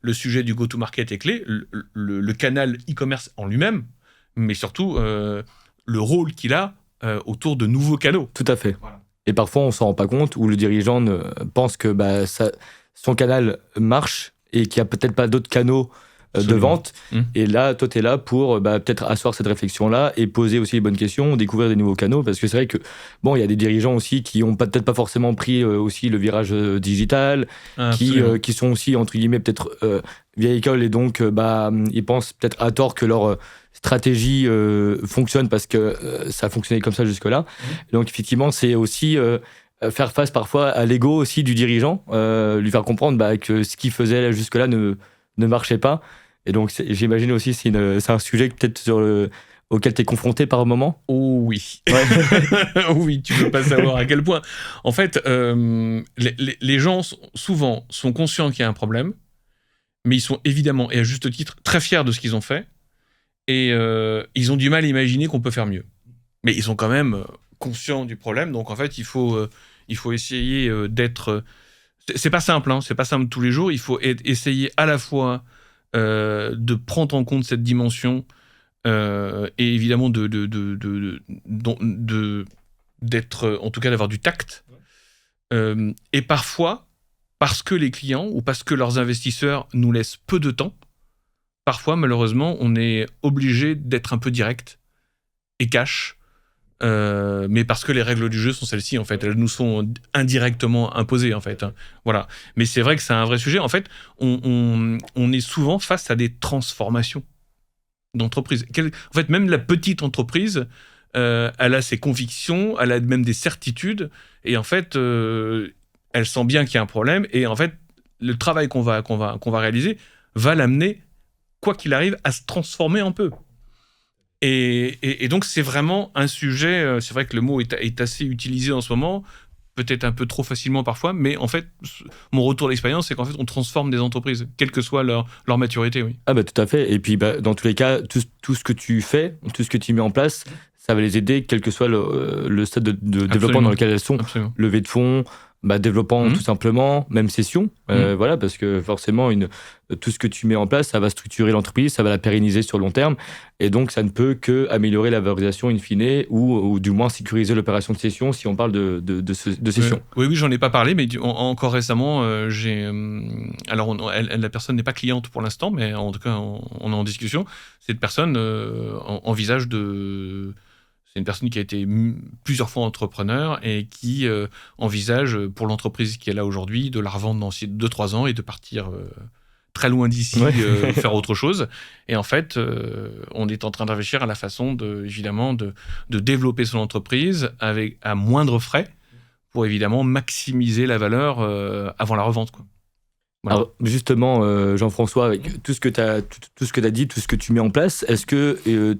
le sujet du go-to-market est clé, le canal e-commerce en lui-même, mais surtout le rôle qu'il a autour de nouveaux canaux. Tout à fait. Voilà. Et parfois, on ne s'en rend pas compte, ou le dirigeant pense que son canal marche et qu'il n'y a peut-être pas d'autres canaux de vente. Et là, toi, tu es là pour peut-être asseoir cette réflexion-là et poser aussi les bonnes questions, découvrir des nouveaux canaux, parce que c'est vrai que, il y a des dirigeants aussi qui n'ont peut-être pas forcément pris aussi le virage digital, qui sont aussi, entre guillemets, peut-être vieille école, et donc ils pensent peut-être à tort que leur stratégie fonctionne parce que ça a fonctionné comme ça jusque-là. Donc, effectivement, c'est aussi... faire face parfois à l'ego aussi du dirigeant, lui faire comprendre que ce qu'il faisait jusque-là ne marchait pas. Et donc, j'imagine aussi c'est un sujet peut-être auquel tu es confronté par moment. Oh oui. Ouais. Oui, tu ne peux pas savoir à quel point. En fait, les gens souvent sont conscients qu'il y a un problème, mais ils sont évidemment, et à juste titre, très fiers de ce qu'ils ont fait. Et ils ont du mal à imaginer qu'on peut faire mieux. Mais ils sont quand même conscients du problème. Donc, en fait, il faut essayer d'être... C'est pas simple, hein, c'est pas simple tous les jours. Il faut essayer à la fois de prendre en compte cette dimension et évidemment d'être, en tout cas d'avoir du tact. Et parfois, parce que les clients ou parce que leurs investisseurs nous laissent peu de temps, parfois malheureusement on est obligé d'être un peu direct et cash. Mais parce que les règles du jeu sont celles-ci, en fait. Elles nous sont indirectement imposées, en fait. Voilà. Mais c'est vrai que c'est un vrai sujet. En fait, on est souvent face à des transformations d'entreprise. En fait, même la petite entreprise, elle a ses convictions, elle a même des certitudes, et en fait, elle sent bien qu'il y a un problème, et en fait, le travail qu'on va réaliser va l'amener, quoi qu'il arrive, à se transformer un peu. Et donc, c'est vraiment un sujet, c'est vrai que le mot est assez utilisé en ce moment, peut-être un peu trop facilement parfois, mais en fait, mon retour d'expérience, c'est qu'en fait, on transforme des entreprises, quelle que soit leur maturité, oui. Ah bah tout à fait. Et puis dans tous les cas, tout ce que tu fais, tout ce que tu mets en place, ça va les aider, quel que soit le stade de développement dans lequel elles sont. Absolument. Levée de fonds, développement tout simplement, même session. Voilà, parce que forcément, tout ce que tu mets en place, ça va structurer l'entreprise, ça va la pérenniser sur le long terme. Et donc, ça ne peut qu'améliorer la valorisation in fine ou du moins sécuriser l'opération de session si on parle de session. Oui, j'en ai pas parlé, mais encore récemment, alors, la personne n'est pas cliente pour l'instant, mais en tout cas, on est en discussion. Cette personne envisage de... C'est une personne qui a été plusieurs fois entrepreneur et qui envisage, pour l'entreprise qu'elle a aujourd'hui, de la revendre dans 2-3 ans et de partir très loin d'ici, faire autre chose. Et en fait, on est en train de réfléchir à la façon, évidemment, de développer son entreprise à moindre frais pour, évidemment, maximiser la valeur avant la revente, quoi. Voilà. Alors justement, Jean-François, avec tout ce que tu as dit, tout ce que tu mets en place, est-ce que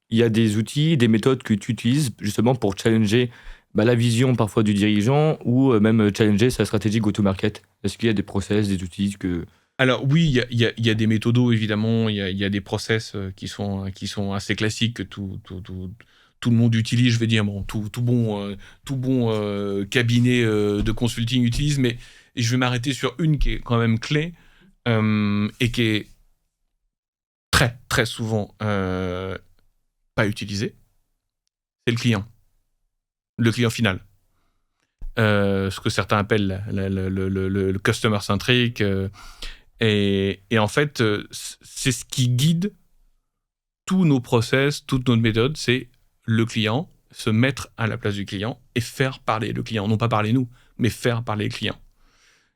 il y a des outils, des méthodes que tu utilises justement pour challenger la vision parfois du dirigeant ou même challenger sa stratégie go-to-market? Est-ce qu'il y a des process, des outils que... Alors oui, il y a des méthodos, évidemment, il y a des process qui sont assez classiques que tout le monde utilise, je vais dire, bon, tout bon cabinet de consulting utilise, mais je vais m'arrêter sur une qui est quand même clé et qui est très, très souvent pas utilisée, c'est le client final. Ce que certains appellent le customer centric. Et en fait, c'est ce qui guide tous nos process, toutes nos méthodes, c'est le client, se mettre à la place du client et faire parler le client. Non pas parler nous, mais faire parler le client.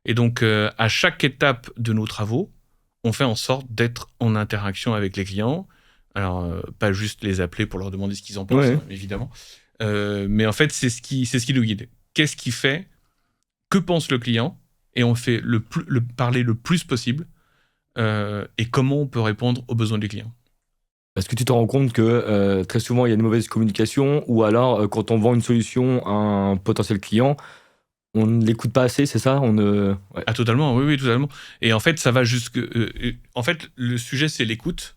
Et donc, à chaque étape de nos travaux, on fait en sorte d'être en interaction avec les clients. Alors, pas juste les appeler pour leur demander ce qu'ils en pensent, évidemment. Mais en fait, c'est ce qui nous guide. Qu'est-ce qui fait? Que pense le client? Et on fait parler le plus possible. Et comment on peut répondre aux besoins des clients. Est-ce que tu te rends compte que très souvent, il y a une mauvaise communication ou alors, quand on vend une solution à un potentiel client, on ne l'écoute pas assez, c'est ça? Ah, totalement, oui, totalement. Et en fait, ça va jusque... en fait, le sujet, c'est l'écoute.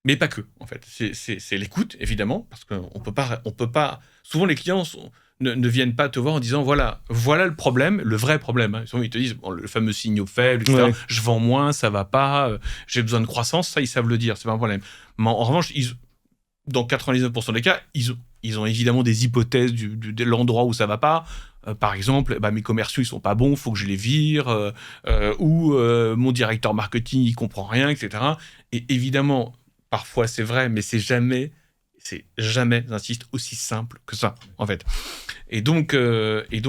Mais pas que, en fait. C'est l'écoute, évidemment, parce qu'on peut pas... Souvent, les clients ne viennent pas te voir en disant voilà le problème, le vrai problème. Souvent, ils te disent le fameux signaux faible, etc. Je vends moins, ça va pas, j'ai besoin de croissance, ça, ils savent le dire, c'est pas un problème. Mais en revanche, dans 99% des cas, ils ont évidemment des hypothèses de l'endroit où ça va pas. Par exemple, mes commerciaux, ils sont pas bons, faut que je les vire, ou mon directeur marketing, il comprend rien, etc. Et évidemment, parfois c'est vrai, mais c'est jamais, j'insiste, aussi simple que ça, en fait. Et donc, en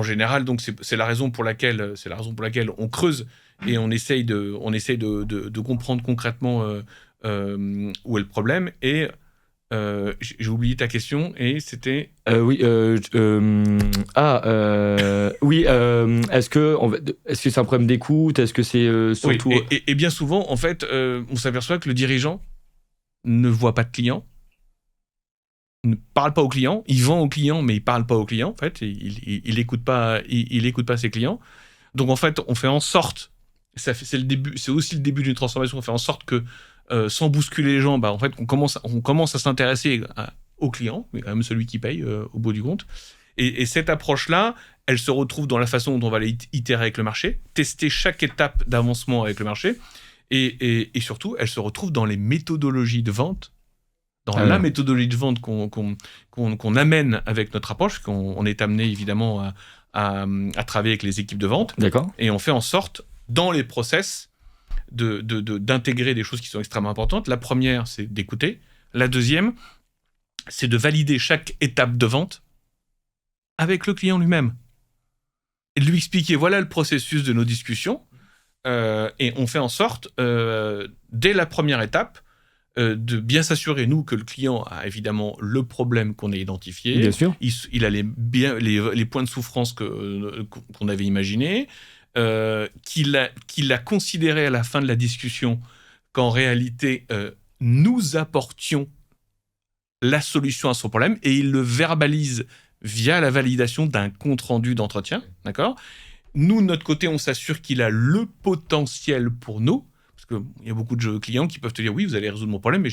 général, donc c'est la raison pour laquelle on creuse et on essaye de comprendre concrètement où est le problème. Et j'ai oublié ta question et c'était... oui. Oui. Est-ce que c'est un problème d'écoute? Est-ce que c'est surtout... Oui, et bien souvent, en fait, on s'aperçoit que le dirigeant ne voit pas de client, ne parle pas aux clients, il vend aux clients, mais il parle pas aux clients, en fait, il écoute pas ses clients. Donc, en fait, on fait en sorte, c'est aussi le début d'une transformation, on fait en sorte que, sans bousculer les gens, en fait, on commence à s'intéresser aux clients, mais quand même celui qui paye au bout du compte. Et cette approche-là, elle se retrouve dans la façon dont on va aller itérer avec le marché, tester chaque étape d'avancement avec le marché, et surtout, elle se retrouve dans les méthodologies de vente, la méthodologie de vente qu'on amène avec notre approche, qu'on est amené évidemment à travailler avec les équipes de vente. D'accord. Et on fait en sorte, dans les process, d'intégrer des choses qui sont extrêmement importantes. La première, c'est d'écouter. La deuxième, c'est de valider chaque étape de vente avec le client lui-même. Et de lui expliquer, voilà le processus de nos discussions. Et on fait en sorte, dès la première étape, de bien s'assurer, nous, que le client a évidemment le problème qu'on a identifié. Bien sûr. Il a les points de souffrance qu'on avait imaginés, qu'il a considéré à la fin de la discussion qu'en réalité, nous apportions la solution à son problème, et il le verbalise via la validation d'un compte-rendu d'entretien, d'accord ? Nous, de notre côté, on s'assure qu'il a le potentiel pour nous, parce qu'il y a beaucoup de clients qui peuvent te dire « oui, vous allez résoudre mon problème », mais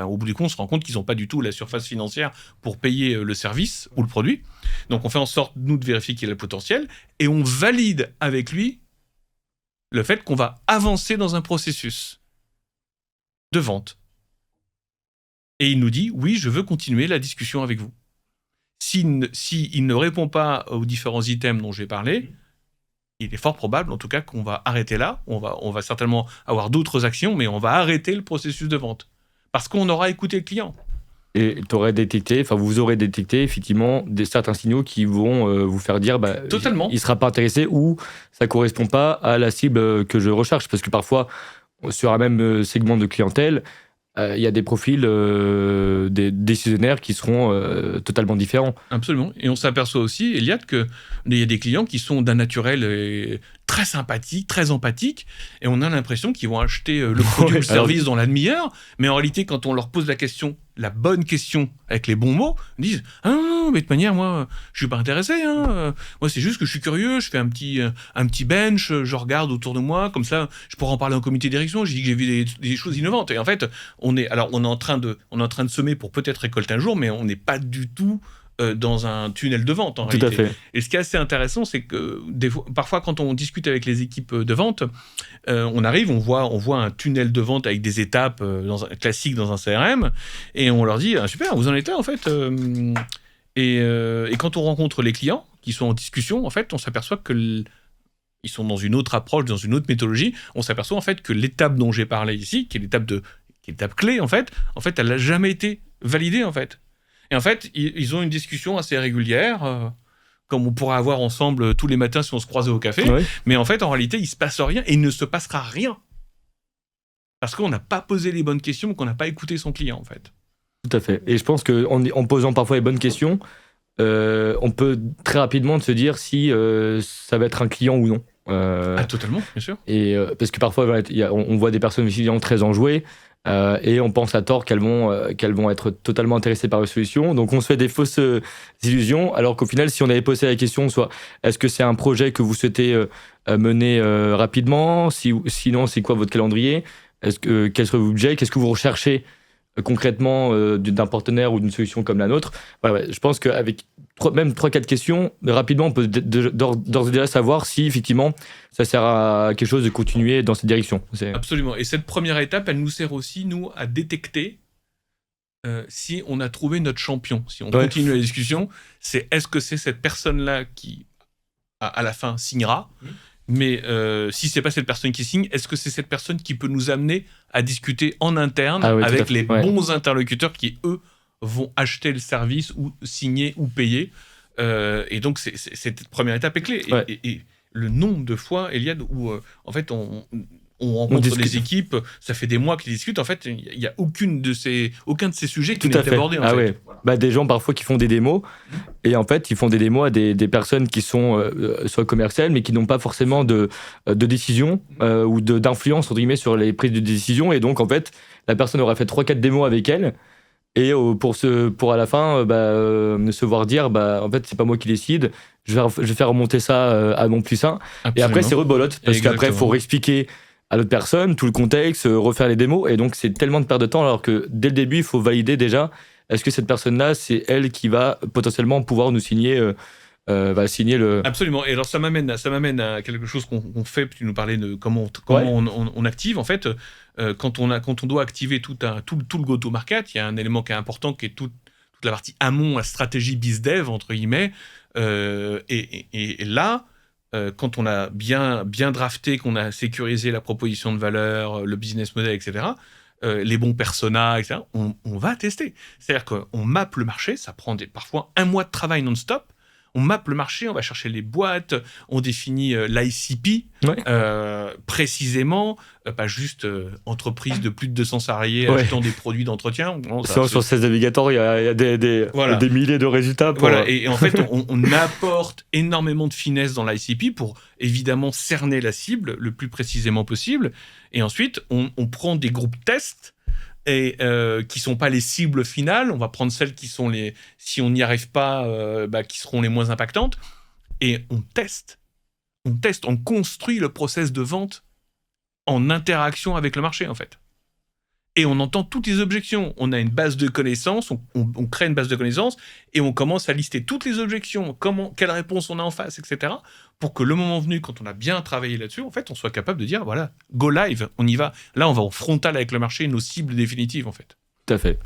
au bout du compte, on se rend compte qu'ils n'ont pas du tout la surface financière pour payer le service ou le produit. Donc, on fait en sorte, nous, de vérifier qu'il a le potentiel, et on valide avec lui le fait qu'on va avancer dans un processus de vente. Et il nous dit « oui, je veux continuer la discussion avec vous ». S'il ne répond pas aux différents items dont j'ai parlé, il est fort probable, en tout cas, qu'on va arrêter là. On va certainement avoir d'autres actions, mais on va arrêter le processus de vente. Parce qu'on aura écouté le client. Et vous aurez détecté effectivement certains signaux qui vont vous faire dire Totalement. Il ne sera pas intéressé ou ça ne correspond pas à la cible que je recherche. Parce que parfois, sur un même segment de clientèle, il y a des profils des décisionnaires qui seront totalement différents. Absolument. Et on s'aperçoit aussi, Eliade, qu'il y a des clients qui sont d'un naturel très sympathique, très empathique, et on a l'impression qu'ils vont acheter le produit ou le service dans la demi-heure, mais en réalité, quand on leur pose la bonne question, avec les bons mots, ils disent « Ah non, mais de toute manière, moi, je suis pas intéressé. Moi, c'est juste que je suis curieux, je fais un petit bench, je regarde autour de moi, comme ça, je pourrais en parler en comité de direction, j'ai dit que j'ai vu des choses innovantes. » Et en fait, on est en train de semer pour peut-être récolter un jour, mais on n'est pas du tout dans un tunnel de vente, en réalité. Tout à fait. Et ce qui est assez intéressant, c'est que parfois, quand on discute avec les équipes de vente, on arrive, on voit un tunnel de vente avec des étapes classiques dans un CRM, et on leur dit « Super, vous en êtes là, en fait ?» Et quand on rencontre les clients qui sont en discussion, en fait, on s'aperçoit qu'ils sont dans une autre approche, dans une autre méthodologie. On s'aperçoit, en fait, que l'étape dont j'ai parlé ici, qui est l'étape clé, en fait, elle n'a jamais été validée, en fait. Et en fait, ils ont une discussion assez régulière, comme on pourrait avoir ensemble tous les matins si on se croisait au café. Ouais. Mais en fait, en réalité, il ne se passe rien et il ne se passera rien. Parce qu'on n'a pas posé les bonnes questions, qu'on n'a pas écouté son client, en fait. Tout à fait. Et je pense qu'en posant parfois les bonnes questions, on peut très rapidement se dire si ça va être un client ou non. Totalement, bien sûr. Et parce que parfois, on voit des personnes clients très enjouées, et on pense à tort qu'elles vont être totalement intéressées par la solution. Donc on se fait des fausses illusions, alors qu'au final, si on avait posé la question, soit est-ce que c'est un projet que vous souhaitez mener rapidement, sinon c'est quoi votre calendrier, quel serait votre budget, qu'est-ce que vous recherchez concrètement d'un partenaire ou d'une solution comme la nôtre. Voilà, je pense qu'avec même 3-4 questions, rapidement, on peut d'ores et déjà savoir si effectivement ça sert à quelque chose de continuer dans cette direction. Absolument. Et cette première étape, elle nous sert aussi, nous, à détecter si on a trouvé notre champion. Si on continue la discussion, c'est est-ce que c'est cette personne-là qui, à la fin, signera ? Mais si c'est pas cette personne qui signe, est-ce que c'est cette personne qui peut nous amener à discuter en interne avec les bons interlocuteurs qui, eux, vont acheter le service ou signer ou payer. Et donc, cette première étape est clé. Et le nombre de fois, Eliade, où en fait, on rencontre des équipes, ça fait des mois qu'ils discutent, en fait, il n'y a aucun de ces sujets qui n'est abordé. Des gens parfois qui font des démos, et en fait, ils font des démos à des personnes qui sont soit commerciales, mais qui n'ont pas forcément de décision ou d'influence, entre guillemets, sur les prises de décision. Et donc, en fait, la personne aura fait 3-4 démos avec elle, et pour à la fin se voir dire en fait c'est pas moi qui décide, je vais faire remonter ça à mon plus 1. Et après c'est rebolote parce qu'après il faut réexpliquer à l'autre personne tout le contexte, refaire les démos, et donc c'est tellement de perte de temps, alors que dès le début il faut valider déjà est-ce que cette personne là c'est elle qui va potentiellement pouvoir nous signer le... Absolument. Et alors ça m'amène à quelque chose qu'on fait. Tu nous parlais de comment on active. En fait, quand on doit activer tout le go-to-market, il y a un élément qui est important, qui est toute la partie amont, la stratégie biz-dev, entre guillemets. Et là, quand on a bien drafté, qu'on a sécurisé la proposition de valeur, le business model, etc., les bons personas, etc., on va tester. C'est-à-dire qu'on mappe le marché, ça prend parfois 1 mois de travail non-stop. On mappe le marché, on va chercher les boîtes, on définit l'ICP précisément, pas juste entreprise de plus de 200 salariés achetant des produits d'entretien. Sur 16 navigateurs, il y a des milliers de résultats. Et en fait, on apporte énormément de finesse dans l'ICP pour évidemment cerner la cible le plus précisément possible. Et ensuite, on prend des groupes tests et qui sont pas les cibles finales. On va prendre celles qui sont si on n'y arrive pas, qui seront les moins impactantes. Et on teste, on construit le process de vente en interaction avec le marché, en fait. Et on entend toutes les objections. On a une base de connaissances, on crée une base de connaissances, et on commence à lister toutes les objections, quelle réponse on a en face, etc., pour que le moment venu, quand on a bien travaillé là-dessus, en fait, on soit capable de dire, voilà, go live, on y va. Là, on va au frontal avec le marché, nos cibles définitives, en fait. Tout à fait.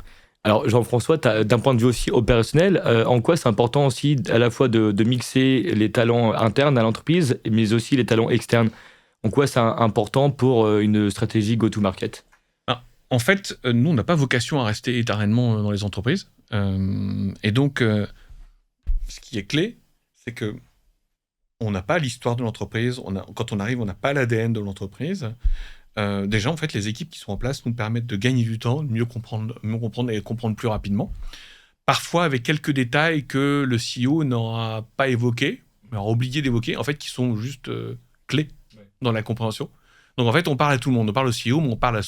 Alors, Jean-François, d'un point de vue aussi opérationnel, en quoi c'est important aussi à la fois de mixer les talents internes à l'entreprise, mais aussi les talents externes? En quoi c'est important pour une stratégie go-to-market? En fait, nous, on n'a pas vocation à rester éternellement dans les entreprises. Et donc, ce qui est clé, c'est que on n'a pas l'histoire de l'entreprise. Quand on arrive, on n'a pas l'ADN de l'entreprise. Déjà, en fait, les équipes qui sont en place nous permettent de gagner du temps, de mieux comprendre et comprendre plus rapidement. Parfois, avec quelques détails que le CEO n'aura pas évoqués, mais aura oublié d'évoquer, en fait, qui sont juste clés dans la compréhension. Donc, en fait, on parle à tout le monde. On parle au CEO, mais on parle à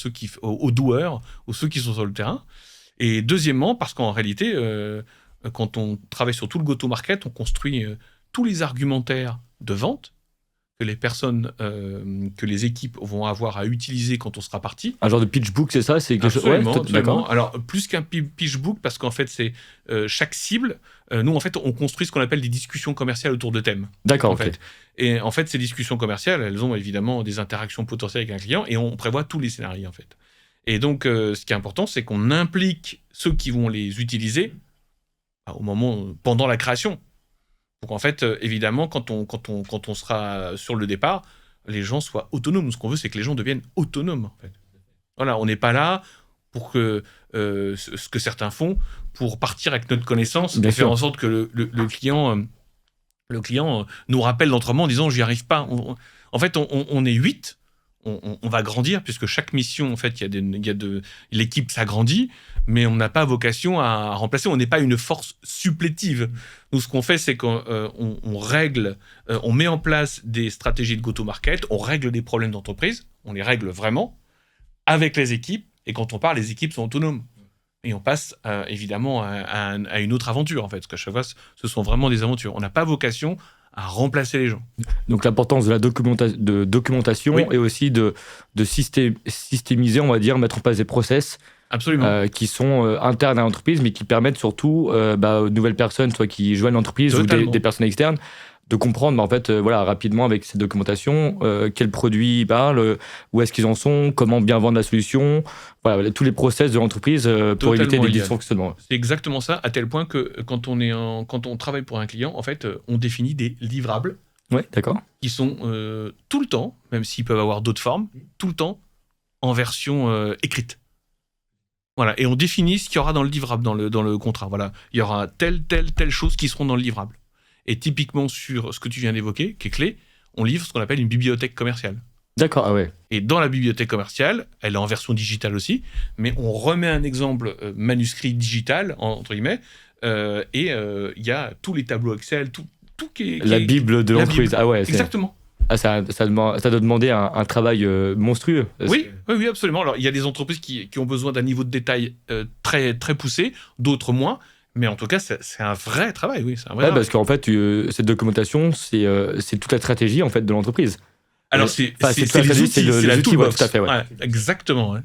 aux doueurs, aux ceux qui sont sur le terrain. Et deuxièmement, parce qu'en réalité, quand on travaille sur tout le go-to-market, on construit tous les argumentaires de vente que les personnes, que les équipes vont avoir à utiliser quand on sera parti. Un genre de pitch book, c'est ça? C'est quelque chose... Absolument, absolument. Alors, plus qu'un pitch book, parce qu'en fait, c'est chaque cible. Nous, en fait, on construit ce qu'on appelle des discussions commerciales autour de thèmes. D'accord, en fait. Et en fait, ces discussions commerciales, elles ont évidemment des interactions potentielles avec un client et on prévoit tous les scénarios, en fait. Et donc, ce qui est important, c'est qu'on implique ceux qui vont les utiliser pendant la création. Donc, en fait, évidemment, quand on sera sur le départ, les gens soient autonomes. Ce qu'on veut, c'est que les gens deviennent autonomes, en fait. Voilà, on n'est pas là pour que ce que certains font, pour partir avec notre connaissance et faire en sorte que le client nous rappelle l'entrement en disant « j'y arrive pas ». En fait, on est 8, on va grandir, puisque chaque mission, en fait, l'équipe s'agrandit, mais on n'a pas vocation à remplacer, on n'est pas une force supplétive. Nous, ce qu'on fait, c'est qu'on règle, on met en place des stratégies de go-to-market, on règle des problèmes d'entreprise, on les règle vraiment avec les équipes, et quand on parle, les équipes sont autonomes. Et on passe évidemment à une autre aventure, en fait, parce qu'à chaque fois, ce sont vraiment des aventures. On n'a pas vocation à remplacer les gens. Donc l'importance de la documentation et aussi de systémiser, on va dire, mettre en place des process qui sont internes à l'entreprise, mais qui permettent surtout aux nouvelles personnes, soit qui joignent l'entreprise ou des personnes externes, de comprendre en fait, rapidement avec cette documentation quels produits ils parlent, où est-ce qu'ils en sont, comment bien vendre la solution, voilà, tous les process de l'entreprise pour éviter des dysfonctionnements. C'est exactement ça, à tel point que quand on travaille pour un client, en fait, on définit des livrables qui sont tout le temps, même s'ils peuvent avoir d'autres formes, tout le temps en version écrite. Voilà, et on définit ce qu'il y aura dans le livrable, dans le contrat. Voilà, il y aura telle chose qui seront dans le livrable. Et typiquement sur ce que tu viens d'évoquer, qui est clé, on livre ce qu'on appelle une bibliothèque commerciale. D'accord, ah ouais. Et dans la bibliothèque commerciale, elle est en version digitale aussi, mais on remet un exemple manuscrit digital, entre guillemets, et il y a tous les tableaux Excel, tout qui est... La Bible de l'entreprise, ah ouais. Exactement. Ah, ça doit demander un travail monstrueux. Oui, absolument. Alors, il y a des entreprises qui ont besoin d'un niveau de détail très, très poussé, d'autres moins. Mais en tout cas, c'est un vrai travail, oui. C'est un vrai travail. Parce qu'en fait, cette documentation, c'est toute la stratégie en fait, de l'entreprise. Alors, c'est la toolbox. Tout à fait, ouais. Exactement.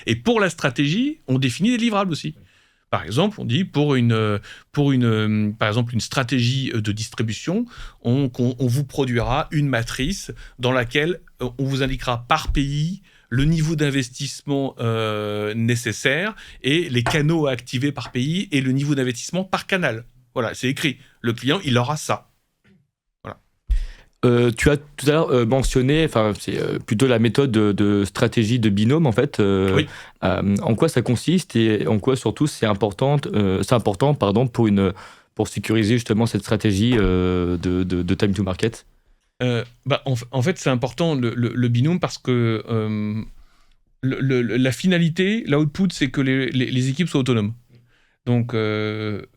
Et pour la stratégie, on définit des livrables aussi. Par exemple, on dit pour une stratégie de distribution, on vous produira une matrice dans laquelle on vous indiquera par pays le niveau d'investissement nécessaire et les canaux à activer par pays et le niveau d'investissement par canal. Voilà, c'est écrit. Le client, il aura ça. Voilà. Tu as tout à l'heure mentionné, c'est plutôt la méthode de stratégie de binôme en fait. Oui. En quoi ça consiste et en quoi surtout c'est important pour sécuriser justement cette stratégie de time to market? En fait, c'est important le binôme parce que la finalité, l'output, c'est que les équipes soient autonomes. Donc, et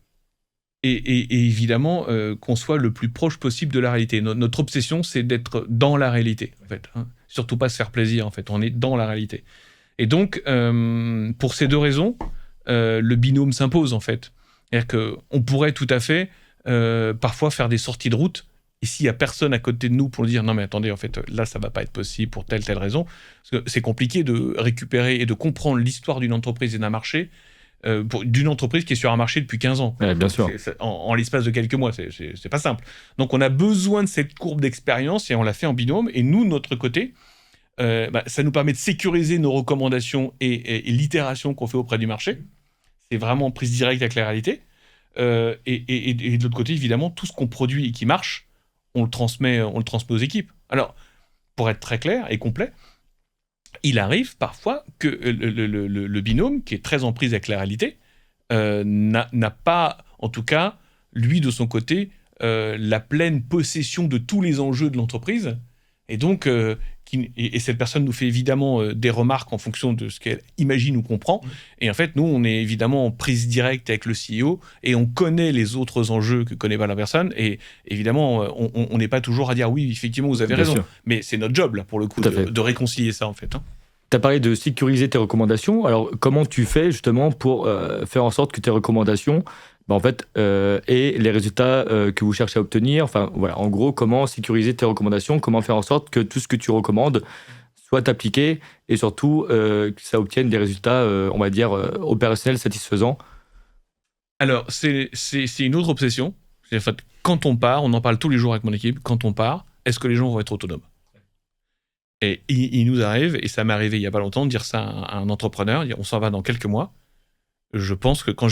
évidemment, qu'on soit le plus proche possible de la réalité. Notre obsession, c'est d'être dans la réalité, en fait. Hein. Surtout pas se faire plaisir, en fait. On est dans la réalité. Et donc, pour ces 2 raisons, le binôme s'impose, en fait. C'est-à-dire qu'on pourrait tout à fait, parfois, faire des sorties de route, et s'il n'y a personne à côté de nous pour nous dire « Non, mais attendez, en fait, là, ça ne va pas être possible pour telle raison », parce que c'est compliqué de récupérer et de comprendre l'histoire d'une entreprise et d'un marché, d'une entreprise qui est sur un marché depuis 15 ans. Ouais, bien sûr. En l'espace de quelques mois, c'est pas simple. Donc, on a besoin de cette courbe d'expérience, et on l'a fait en binôme, et nous, de notre côté, ça nous permet de sécuriser nos recommandations et l'itération qu'on fait auprès du marché. C'est vraiment prise directe avec la réalité. Et de l'autre côté, évidemment, tout ce qu'on produit et qui marche, on le transmet aux équipes. Alors, pour être très clair et complet, il arrive parfois que le binôme, qui est très en prise avec la réalité, n'a pas, en tout cas, lui, de son côté, la pleine possession de tous les enjeux de l'entreprise. Et donc, cette personne nous fait évidemment des remarques en fonction de ce qu'elle imagine ou comprend. Et en fait, nous, on est évidemment en prise directe avec le CEO et on connaît les autres enjeux que connaît pas la personne. Et évidemment, on n'est pas toujours à dire oui, effectivement, vous avez raison. Sûr. Mais c'est notre job, là, pour le coup, de réconcilier ça, en fait. Tu as parlé de sécuriser tes recommandations. Alors, comment tu fais justement pour faire en sorte que tes recommandations en fait, et les résultats que vous cherchez à obtenir. Enfin, voilà, en gros, comment sécuriser tes recommandations, comment faire en sorte que tout ce que tu recommandes soit appliqué et surtout que ça obtienne des résultats, on va dire, opérationnels satisfaisants. Alors, c'est une autre obsession. En fait, quand on part, on en parle tous les jours avec mon équipe, quand on part, est-ce que les gens vont être autonomes ? Et il nous arrive, et ça m'est arrivé il n'y a pas longtemps, de dire ça à un entrepreneur, on s'en va dans quelques mois. Je pense que quand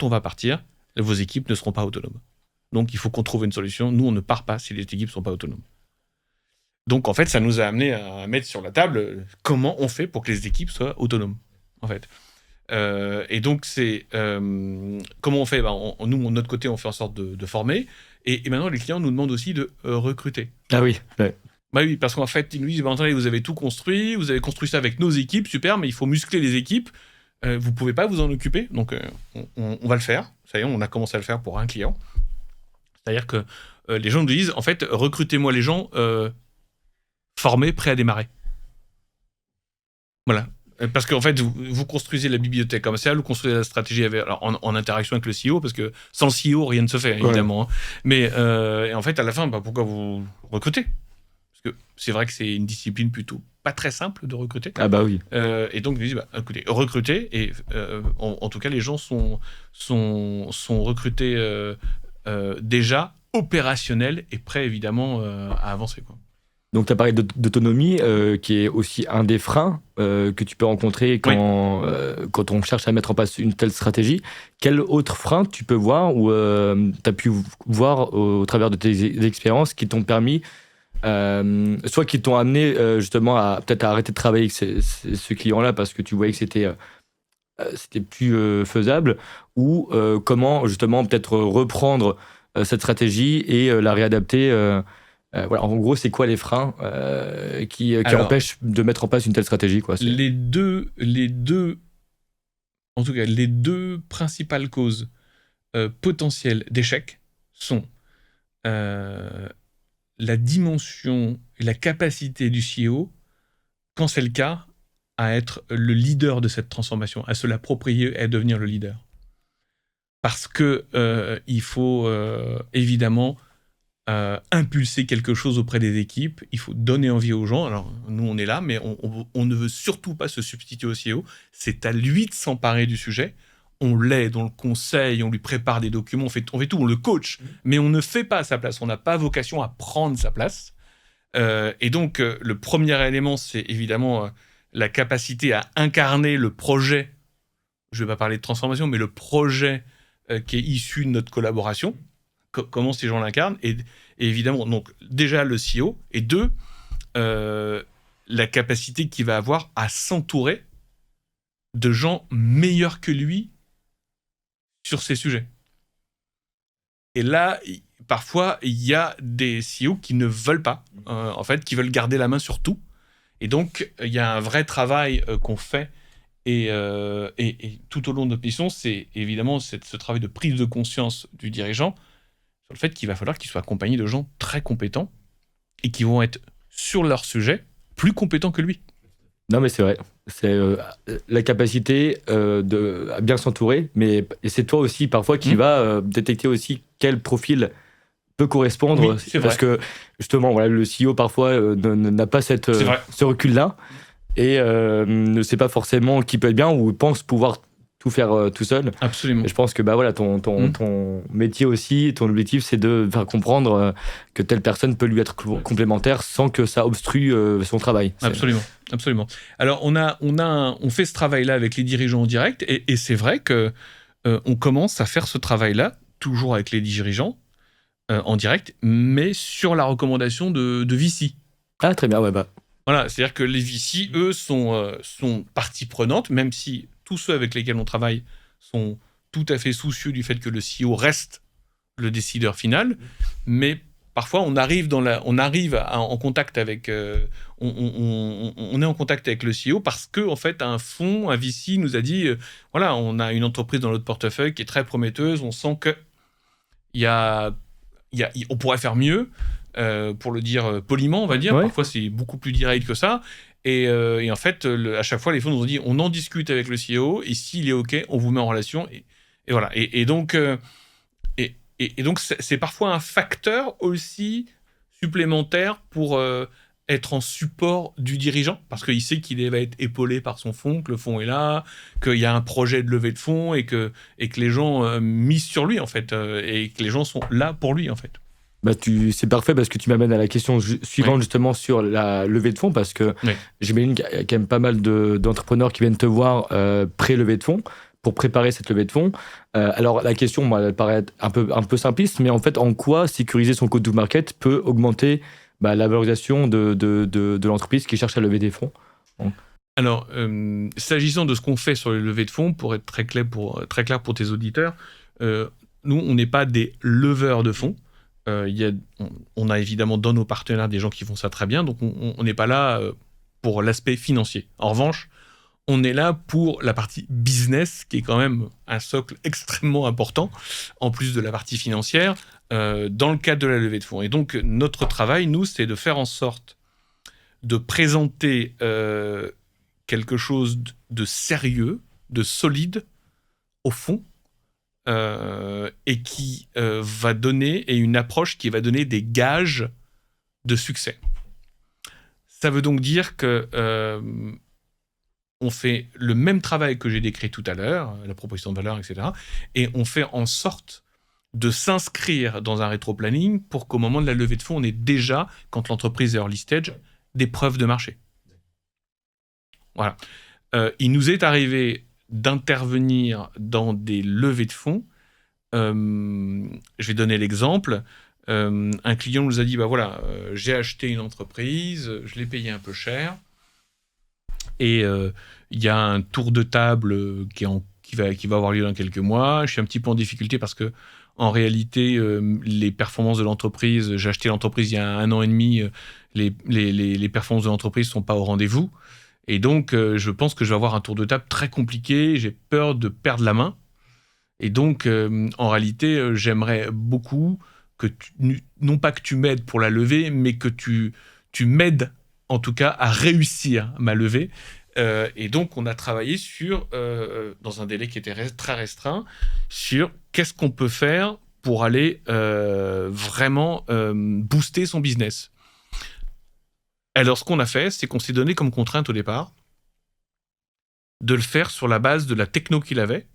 on va partir, vos équipes ne seront pas autonomes. Donc, il faut qu'on trouve une solution. Nous, on ne part pas si les équipes ne sont pas autonomes. Donc, en fait, ça nous a amené à mettre sur la table comment on fait pour que les équipes soient autonomes, en fait. Et donc, c'est comment on fait ? Nous, de notre côté, on fait en sorte de former. Et maintenant, les clients nous demandent aussi de recruter. Ah oui, ouais. Bah oui, parce qu'en fait, ils nous disent attendez, vous avez tout construit, vous avez construit ça avec nos équipes, super, mais il faut muscler les équipes. Vous ne pouvez pas vous en occuper, donc on va le faire. Ça y est, on a commencé à le faire pour un client. C'est-à-dire que les gens nous disent, en fait, recrutez-moi les gens formés, prêts à démarrer. Voilà. Parce qu'en fait, vous construisez la bibliothèque commerciale, vous construisez la stratégie en interaction avec le CEO, parce que sans le CEO, rien ne se fait, évidemment. Ouais. Mais et en fait, à la fin, pourquoi vous recrutez ? Parce que c'est vrai que c'est une discipline plutôt pas très simple de recruter. Ah bah oui. Et donc, je dis, écoutez, recruter, et en tout cas, les gens sont recrutés déjà opérationnels et prêts, évidemment, à avancer, quoi. Donc, tu as parlé d'autonomie, qui est aussi un des freins que tu peux rencontrer quand on cherche à mettre en place une telle stratégie. Quel autre frein tu peux voir ou tu as pu voir au travers de tes expériences qui t'ont permis soit qui t'ont amené justement à peut-être à arrêter de travailler avec ce client-là parce que tu voyais que c'était plus faisable, ou comment justement peut-être reprendre cette stratégie et la réadapter. Voilà, en gros, c'est quoi les freins qui empêchent de mettre en place une telle stratégie, quoi, les deux, en tout cas, les deux principales causes potentielles d'échec sont la dimension et la capacité du CEO, quand c'est le cas, à être le leader de cette transformation, à se l'approprier et à devenir le leader. Parce que il faut évidemment impulser quelque chose auprès des équipes, il faut donner envie aux gens. Alors, nous, on est là, mais on ne veut surtout pas se substituer au CEO. C'est à lui de s'emparer du sujet. On l'aide, on le conseille, on lui prépare des documents, on fait tout, on le coach, mais on ne fait pas à sa place. On n'a pas vocation à prendre sa place. Et donc, le premier élément, c'est évidemment la capacité à incarner le projet. Je ne vais pas parler de transformation, mais le projet qui est issu de notre collaboration. Comment ces gens l'incarnent. Et évidemment, donc, déjà le CEO. Et deux, la capacité qu'il va avoir à s'entourer de gens meilleurs que lui sur ces sujets. Et là, parfois, il y a des CEO qui ne veulent pas, en fait, qui veulent garder la main sur tout. Et donc, il y a un vrai travail qu'on fait. Et tout au long de notre mission, c'est évidemment ce travail de prise de conscience du dirigeant sur le fait qu'il va falloir qu'il soit accompagné de gens très compétents et qui vont être, sur leur sujet, plus compétents que lui. Non, mais c'est vrai. C'est la capacité à bien s'entourer, et c'est toi aussi parfois qui va détecter aussi quel profil peut correspondre, parce que justement voilà, le CEO parfois n'a pas ce recul-là et ne sait pas forcément qui peut être bien ou pense pouvoir tout faire tout seul. Absolument. Et je pense que voilà, ton métier aussi, ton objectif, c'est de faire comprendre que telle personne peut lui être complémentaire sans que ça obstrue son travail. Absolument. Alors, on fait ce travail-là avec les dirigeants en direct, et c'est vrai que on commence à faire ce travail-là, toujours avec les dirigeants en direct, mais sur la recommandation de VC. Ah, très bien, ouais, Voilà, c'est-à-dire que les VC, eux, sont partie prenante, même si tous ceux avec lesquels on travaille sont tout à fait soucieux du fait que le CEO reste le décideur final, mais parfois on arrive en contact avec, on est en contact avec le CEO parce que en fait un VC nous a dit, voilà, on a une entreprise dans notre portefeuille qui est très prometteuse, on sent que on pourrait faire mieux. Pour le dire poliment, on va dire. Ouais. Parfois, c'est beaucoup plus direct que ça. Et en fait, à chaque fois, les fonds nous ont dit, on en discute avec le CEO, et s'il est OK, on vous met en relation. Et voilà. Et donc, c'est parfois un facteur aussi supplémentaire pour être en support du dirigeant, parce qu'il sait qu'il va être épaulé par son fonds, que le fonds est là, qu'il y a un projet de levée de fonds, et que les gens misent sur lui, en fait, et que les gens sont là pour lui, en fait. C'est parfait parce que tu m'amènes à la question suivante, justement sur la levée de fonds, parce que j'imagine qu'il y a quand même pas mal d'entrepreneurs qui viennent te voir pré-levée de fonds pour préparer cette levée de fonds. Alors la question, moi, elle paraît un peu simpliste, mais en fait, en quoi sécuriser son go-to-market peut augmenter la valorisation de l'entreprise qui cherche à lever des fonds? Alors, s'agissant de ce qu'on fait sur les levées de fonds, pour être très clair pour tes auditeurs, nous, on n'est pas des leveurs de fonds. On a évidemment dans nos partenaires des gens qui font ça très bien, donc on n'est pas là pour l'aspect financier. En revanche, on est là pour la partie business, qui est quand même un socle extrêmement important, en plus de la partie financière, dans le cadre de la levée de fonds. Et donc, notre travail, nous, c'est de faire en sorte de présenter quelque chose de sérieux, de solide, au fond, et qui va donner, et une approche qui va donner des gages de succès. Ça veut donc dire que on fait le même travail que j'ai décrit tout à l'heure, la proposition de valeur, etc., et on fait en sorte de s'inscrire dans un rétro-planning pour qu'au moment de la levée de fonds, on ait déjà, quand l'entreprise est early stage, des preuves de marché. Voilà. Il nous est arrivé d'intervenir dans des levées de fonds. Je vais donner l'exemple. Un client nous a dit, j'ai acheté une entreprise, je l'ai payé un peu cher, et il y a un tour de table qui va avoir lieu dans quelques mois. Je suis un petit peu en difficulté parce que, en réalité, les performances de l'entreprise, j'ai acheté l'entreprise il y a 1 an et demi, les performances de l'entreprise ne sont pas au rendez-vous. Et donc, je pense que je vais avoir un tour de table très compliqué. J'ai peur de perdre la main. Et donc, en réalité, j'aimerais beaucoup que non pas que tu m'aides pour la levée, mais que tu m'aides, en tout cas, à réussir ma levée. Et donc, on a travaillé dans un délai qui était très restreint, sur qu'est-ce qu'on peut faire pour aller vraiment booster son business. Alors, ce qu'on a fait, c'est qu'on s'est donné comme contrainte au départ de le faire sur la base de la techno qu'il avait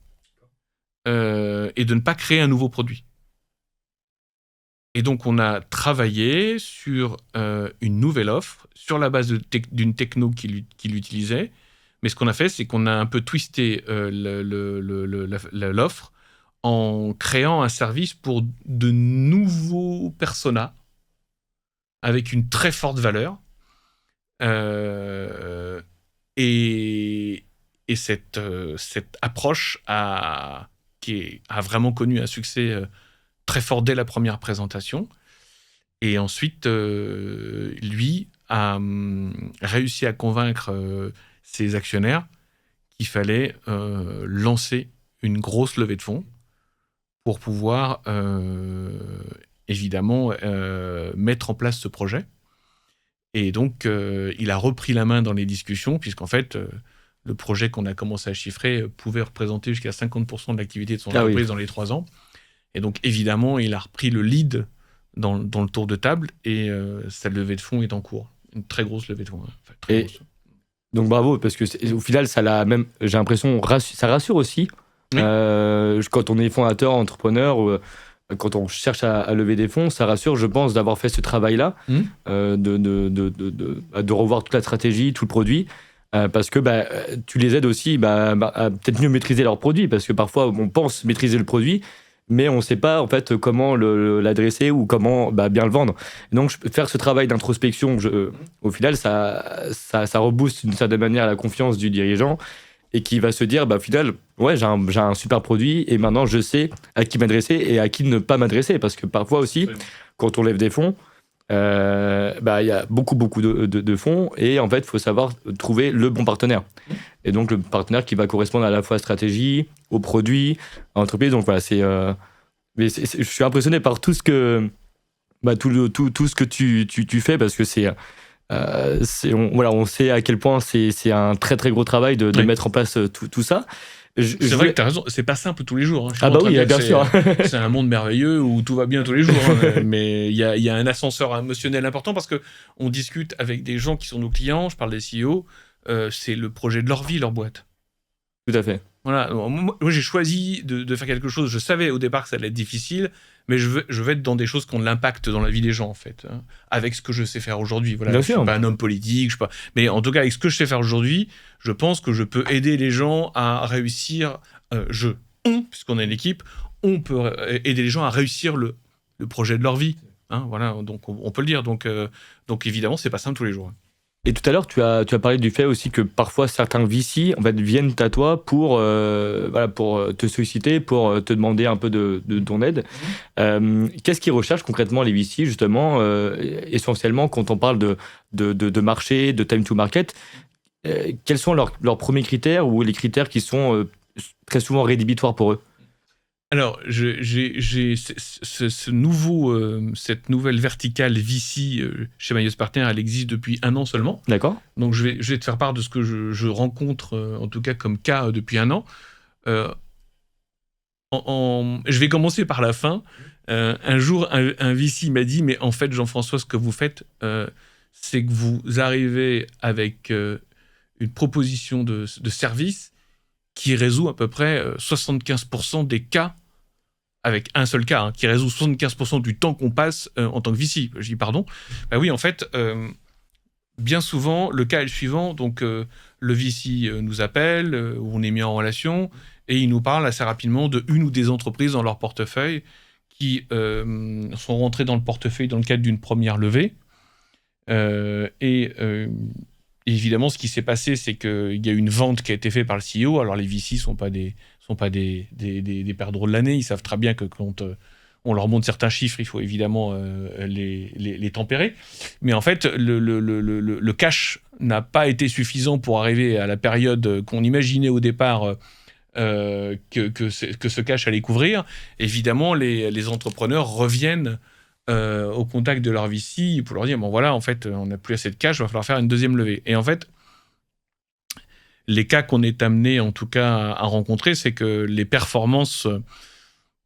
et de ne pas créer un nouveau produit. Et donc, on a travaillé sur une nouvelle offre sur la base d'une techno qu'il utilisait. Mais ce qu'on a fait, c'est qu'on a un peu twisté l'offre en créant un service pour de nouveaux personas avec une très forte valeur. Et cette approche a vraiment connu un succès très fort dès la première présentation. Et ensuite, lui a réussi à convaincre ses actionnaires qu'il fallait lancer une grosse levée de fonds pour pouvoir évidemment mettre en place ce projet. Et donc, il a repris la main dans les discussions, puisqu'en fait, le projet qu'on a commencé à chiffrer pouvait représenter jusqu'à 50% de l'activité de son entreprise dans les 3 ans. Et donc, évidemment, il a repris le lead dans le tour de table et sa levée de fonds est en cours. Une très grosse levée de fonds. Grosse. Donc, bravo, parce que au final, j'ai l'impression, ça rassure aussi. Oui. Quand on est fondateur, entrepreneur, quand on cherche à lever des fonds, ça rassure, je pense, d'avoir fait ce travail-là, de revoir toute la stratégie, tout le produit. Parce que tu les aides aussi à peut-être mieux maîtriser leurs produits, parce que parfois on pense maîtriser le produit, mais on ne sait pas en fait comment l'adresser ou comment bien le vendre. Et donc faire ce travail d'introspection, au final, ça rebooste d'une certaine manière la confiance du dirigeant et qui va se dire au final, ouais, j'ai un super produit et maintenant je sais à qui m'adresser et à qui ne pas m'adresser, parce que parfois aussi, quand on lève des fonds, y a beaucoup de fonds et en fait il faut savoir trouver le bon partenaire, et donc le partenaire qui va correspondre à la fois à la stratégie, au produit, à l'entreprise. Donc voilà, je suis impressionné par tout ce que tout ce que tu fais, parce que on sait à quel point c'est un très très gros travail de mettre en place tout ça. C'est vrai que tu as raison, c'est pas simple tous les jours. Oui, bien sûr. C'est un monde merveilleux où tout va bien tous les jours. Mais il y a un ascenseur émotionnel important, parce qu'on discute avec des gens qui sont nos clients, je parle des CEO, c'est le projet de leur vie, leur boîte. Tout à fait. Voilà. Moi, j'ai choisi de faire quelque chose. Je savais au départ que ça allait être difficile, mais je veux être dans des choses qui ont de l'impact dans la vie des gens, en fait, avec ce que je sais faire aujourd'hui. Voilà. Je ne suis pas un homme politique, mais en tout cas, avec ce que je sais faire aujourd'hui, je pense que je peux aider les gens à réussir. Puisqu'on a une équipe, on peut aider les gens à réussir le projet de leur vie. Voilà, donc on peut le dire. Donc évidemment, c'est pas simple tous les jours. Et tout à l'heure, tu as parlé du fait aussi que parfois certains VC en fait, viennent à toi pour te solliciter, pour te demander un peu de ton aide. Qu'est-ce qu'ils recherchent concrètement, les VC, justement, essentiellement, quand on parle de marché, de time to market? Quels sont leurs premiers critères, ou les critères qui sont très souvent rédhibitoires pour eux? Alors, j'ai cette nouvelle verticale VC chez Maillus Partners, elle existe depuis 1 an seulement. D'accord. Donc, je vais te faire part de ce que je rencontre, en tout cas comme cas, depuis 1 an. Je vais commencer par la fin. Un jour, un VC m'a dit, mais en fait, Jean-François, ce que vous faites, c'est que vous arrivez avec une proposition de service qui résout à peu près 75% des cas, avec un seul cas, qui résout 75% du temps qu'on passe en tant que VC. Je dis pardon. Oui, en fait, bien souvent, le cas est le suivant. Donc, le VC nous appelle, où on est mis en relation, et il nous parle assez rapidement de une ou des entreprises dans leur portefeuille qui sont rentrées dans le portefeuille dans le cadre d'une première levée. Évidemment, ce qui s'est passé, c'est qu'il y a une vente qui a été faite par le CEO. Alors, les VC ne sont pas des perdreaux de l'année. Ils savent très bien que quand on leur montre certains chiffres, il faut évidemment les tempérer. Mais en fait, le cash n'a pas été suffisant pour arriver à la période qu'on imaginait au départ que ce cash allait couvrir. Évidemment, les entrepreneurs reviennent au contact de leur VC pour leur dire, bon voilà, en fait, on n'a plus assez de cash, il va falloir faire une deuxième levée. Et en fait, les cas qu'on est amené, en tout cas, à rencontrer, c'est que les performances,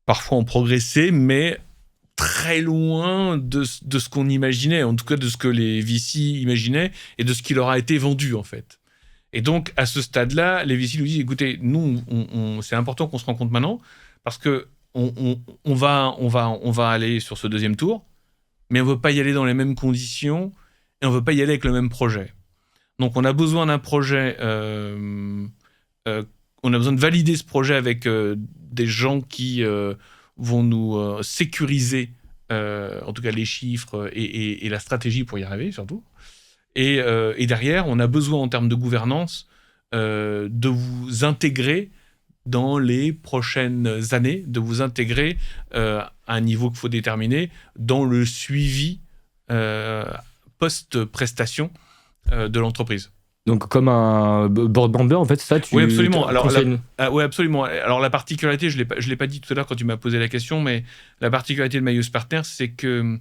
parfois, ont progressé, mais très loin de ce qu'on imaginait, en tout cas de ce que les VC imaginaient et de ce qui leur a été vendu, en fait. Et donc, à ce stade-là, les VC nous disent, écoutez, nous, c'est important qu'on se rencontre maintenant, parce que on va aller sur ce deuxième tour, mais on ne veut pas y aller dans les mêmes conditions et on ne veut pas y aller avec le même projet. Donc, on a besoin d'un projet, on a besoin de valider ce projet avec des gens qui vont nous sécuriser, en tout cas les chiffres et la stratégie pour y arriver, surtout. Et derrière, on a besoin, en termes de gouvernance, de vous intégrer dans les prochaines années, de vous intégrer à un niveau qu'il faut déterminer dans le suivi post-prestation de l'entreprise. Donc comme un board member, en fait, c'est ça? Oui, absolument. Oui, absolument. Alors la particularité, je l'ai pas dit tout à l'heure quand tu m'as posé la question, mais la particularité de Maillus Partners, c'est que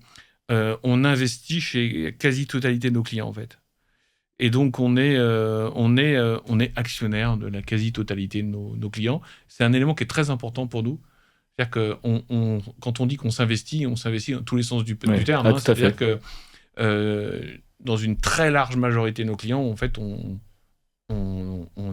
on investit chez quasi-totalité de nos clients, en fait. Et donc, on est actionnaire de la quasi-totalité de nos clients. C'est un élément qui est très important pour nous. C'est-à-dire que quand on dit qu'on s'investit, on s'investit dans tous les sens du terme. Tout à C'est-à-dire fait. que dans une très large majorité de nos clients, en fait, on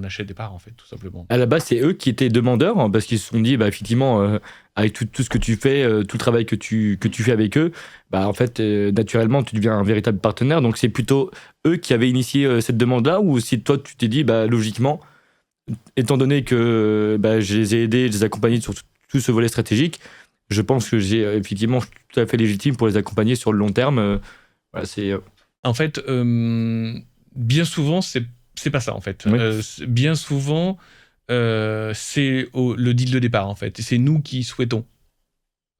achète des parts, en fait, tout simplement. À la base, c'est eux qui étaient demandeurs, parce qu'ils se sont dit, effectivement, avec tout ce que tu fais, tout le travail que tu fais avec eux, en fait, naturellement, tu deviens un véritable partenaire. Donc, c'est plutôt eux qui avaient initié cette demande-là, ou si toi, tu t'es dit, logiquement, étant donné que je les ai aidés, je les ai accompagnés sur tout ce volet stratégique, je pense que effectivement, je suis tout à fait légitime pour les accompagner sur le long terme. En fait, bien souvent, c'est pas ça, en fait. Oui. Bien souvent, c'est le deal de départ, en fait. C'est nous qui souhaitons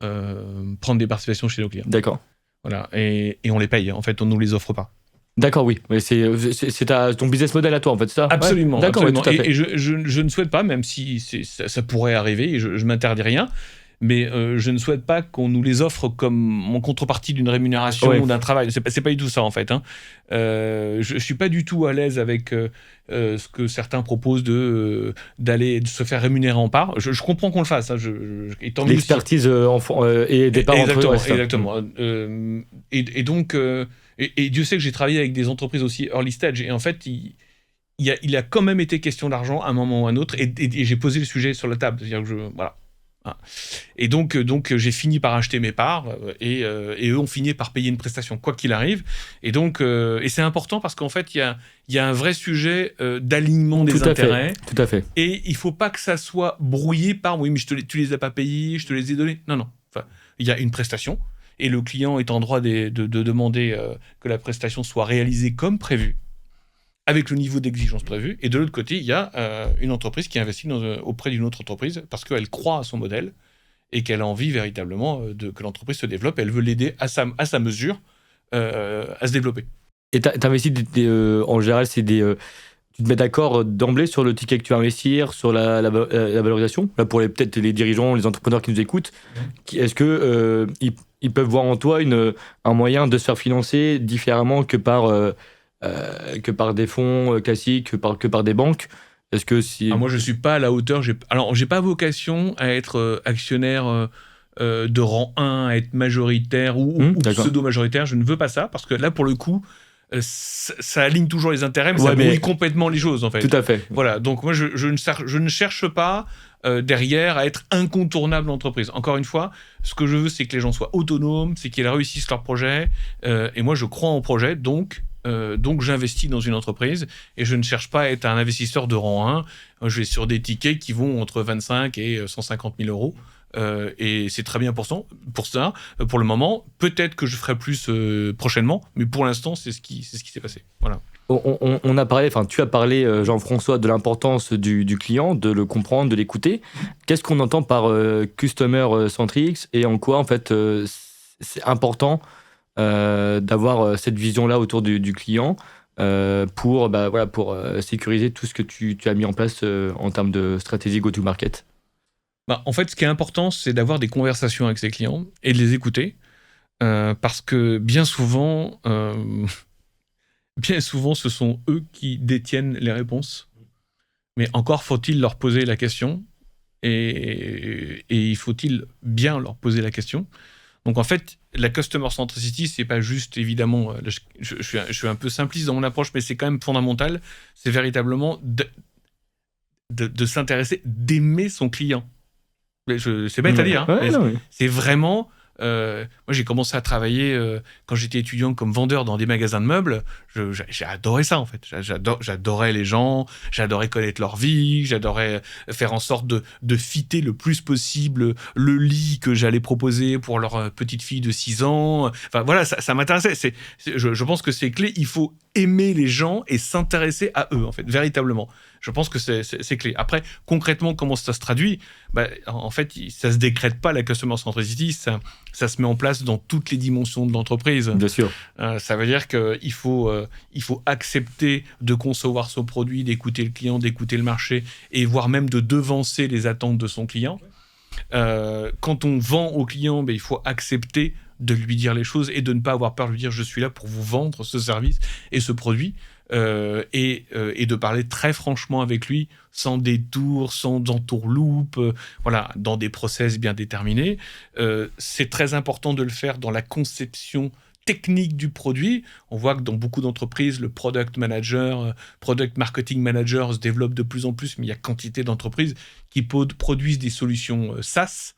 prendre des participations chez nos clients. D'accord. Voilà. Et on les paye, en fait, on nous les offre pas. D'accord, oui. Mais c'est ton business model à toi, en fait, c'est ça? Absolument. Ouais. D'accord, absolument. tout à fait. Et je ne souhaite pas, même si ça pourrait arriver, et je m'interdis rien, mais je ne souhaite pas qu'on nous les offre comme en contrepartie d'une rémunération ou d'un travail. C'est pas du tout ça, en fait. Je suis pas du tout à l'aise avec ce que certains proposent de se faire rémunérer en part. Je comprends qu'on le fasse. L'expertise et des parts entre eux. Exactement. Et donc, et Dieu sait que j'ai travaillé avec des entreprises aussi early stage, et en fait, il a quand même été question d'argent à un moment ou à un autre, et j'ai posé le sujet sur la table. C'est-à-dire que voilà. Et donc j'ai fini par acheter mes parts, et eux ont fini par payer une prestation, quoi qu'il arrive. Et donc, et c'est important parce qu'en fait, il y a un vrai sujet d'alignement des intérêts. Tout à fait. Et il ne faut pas que ça soit brouillé par « oui, mais tu ne les as pas payés, je te les ai donnés ». Non. Enfin, il y a une prestation, et le client est en droit de demander que la prestation soit réalisée comme prévu, avec le niveau d'exigence prévu. Et de l'autre côté, il y a une entreprise qui investit auprès d'une autre entreprise parce qu'elle croit à son modèle et qu'elle a envie véritablement que l'entreprise se développe. Elle veut l'aider à sa mesure à se développer. Et tu investis, en général, tu te mets d'accord d'emblée sur le ticket que tu vas investir, sur la valorisation. Là, pour peut-être les dirigeants, les entrepreneurs qui nous écoutent, est-ce que ils peuvent voir en toi un moyen de se faire financer différemment que par des fonds classiques, que par des banques? Est-ce que moi, je ne suis pas à la hauteur. Alors, j'ai pas vocation à être actionnaire de rang 1, à être majoritaire ou pseudo-majoritaire. Je ne veux pas ça, parce que là, pour le coup, ça aligne toujours les intérêts, mais ça brouille complètement les choses, en fait. Tout à fait. Voilà, donc moi, je ne cherche pas derrière à être incontournable dans l'entreprise. Encore une fois, ce que je veux, c'est que les gens soient autonomes, c'est qu'ils réussissent leur projet, et moi, je crois en projet, donc j'investis dans une entreprise, et je ne cherche pas à être un investisseur de rang 1. Je vais sur des tickets qui vont entre 25 et 150 000 euros. Et c'est très bien pour ça. Pour le moment, peut-être que je ferai plus prochainement, mais pour l'instant, c'est ce qui s'est passé. Voilà. On a parlé, tu as parlé, Jean-François, de l'importance du client, de le comprendre, de l'écouter. Qu'est-ce qu'on entend par customer centric, et en quoi, en fait, c'est important d'avoir cette vision-là autour du client pour sécuriser tout ce que tu as mis en place en termes de stratégie go-to-market? En fait, ce qui est important, c'est d'avoir des conversations avec ses clients et de les écouter, parce que bien souvent, ce sont eux qui détiennent les réponses. Mais encore faut-il leur poser la question, et il faut-il bien leur poser la question. Donc en fait, la customer centricity, c'est pas juste, évidemment, je suis un peu simpliste dans mon approche, mais c'est quand même fondamental. C'est véritablement de s'intéresser, d'aimer son client. C'est bête à dire, c'est vraiment... moi, j'ai commencé à travailler quand j'étais étudiant comme vendeur dans des magasins de meubles. J'ai adoré ça, en fait. J'adorais les gens, j'adorais connaître leur vie, j'adorais faire en sorte de fitter le plus possible le lit que j'allais proposer pour leur petite fille de 6 ans. Enfin, voilà, ça m'intéressait. Je pense que c'est clé. Il faut aimer les gens et s'intéresser à eux, en fait, véritablement. Je pense que c'est clé. Après, concrètement, comment ça se traduit ? En fait, ça ne se décrète pas, la customer centricity, ça se met en place dans toutes les dimensions de l'entreprise. Bien sûr. Ça veut dire qu'il faut accepter de concevoir son produit, d'écouter le client, d'écouter le marché, et voire même de devancer les attentes de son client. Quand on vend au client, il faut accepter de lui dire les choses et de ne pas avoir peur de lui dire « je suis là pour vous vendre ce service et ce produit ». et de parler très franchement avec lui, sans détour, sans entourloupe, voilà, dans des process bien déterminés. C'est très important de le faire dans la conception technique du produit. On voit que dans beaucoup d'entreprises, le product manager, product marketing manager se développe de plus en plus, mais il y a quantité d'entreprises qui produisent des solutions SaaS.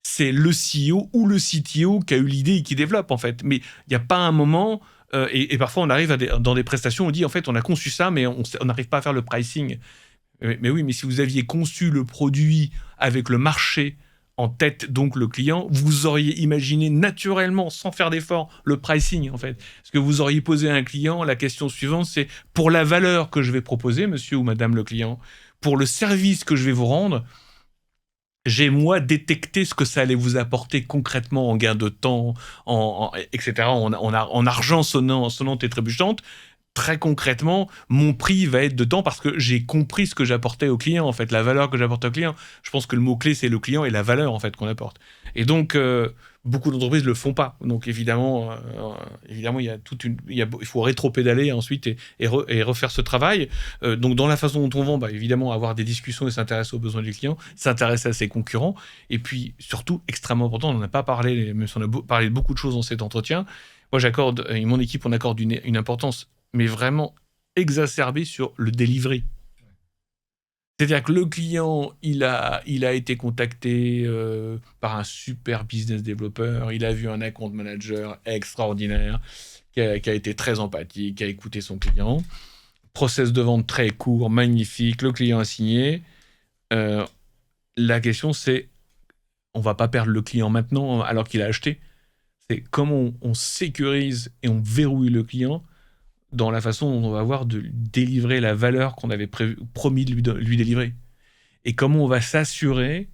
C'est le CEO ou le CTO qui a eu l'idée et qui développe, en fait. Mais il n'y a pas un moment... et parfois, on arrive dans des prestations, on dit, en fait, on a conçu ça, mais on n'arrive pas à faire le pricing. Mais oui, mais si vous aviez conçu le produit avec le marché en tête, donc le client, vous auriez imaginé naturellement, sans faire d'effort, le pricing, en fait. Parce que vous auriez posé à un client, la question suivante, c'est pour la valeur que je vais proposer, monsieur ou madame le client, pour le service que je vais vous rendre, j'ai, moi, détecté ce que ça allait vous apporter concrètement en gain de temps, etc., en argent sonnant et trébuchante. Très concrètement, mon prix va être de temps parce que j'ai compris ce que j'apportais au client, en fait, la valeur que j'apporte au client. Je pense que le mot-clé, c'est le client et la valeur, en fait, qu'on apporte. Et donc, beaucoup d'entreprises ne le font pas. Donc, évidemment, il faut rétro-pédaler ensuite et refaire ce travail. Donc, dans la façon dont on vend, évidemment, avoir des discussions et s'intéresser aux besoins du client, s'intéresser à ses concurrents. Et puis, surtout, extrêmement important, on n'en a pas parlé, mais on a parlé de beaucoup de choses dans cet entretien. Moi, et mon équipe, on accorde une importance, mais vraiment exacerbé sur le delivery. C'est-à-dire que le client, il a été contacté par un super business développeur, il a vu un account manager extraordinaire, qui a été très empathique, qui a écouté son client. Process de vente très court, magnifique, le client a signé. La question, c'est, on ne va pas perdre le client maintenant alors qu'il a acheté. C'est comment on sécurise et on verrouille le client dans la façon dont on va avoir de délivrer la valeur qu'on avait promis de lui délivrer. Et comment on va s'assurer,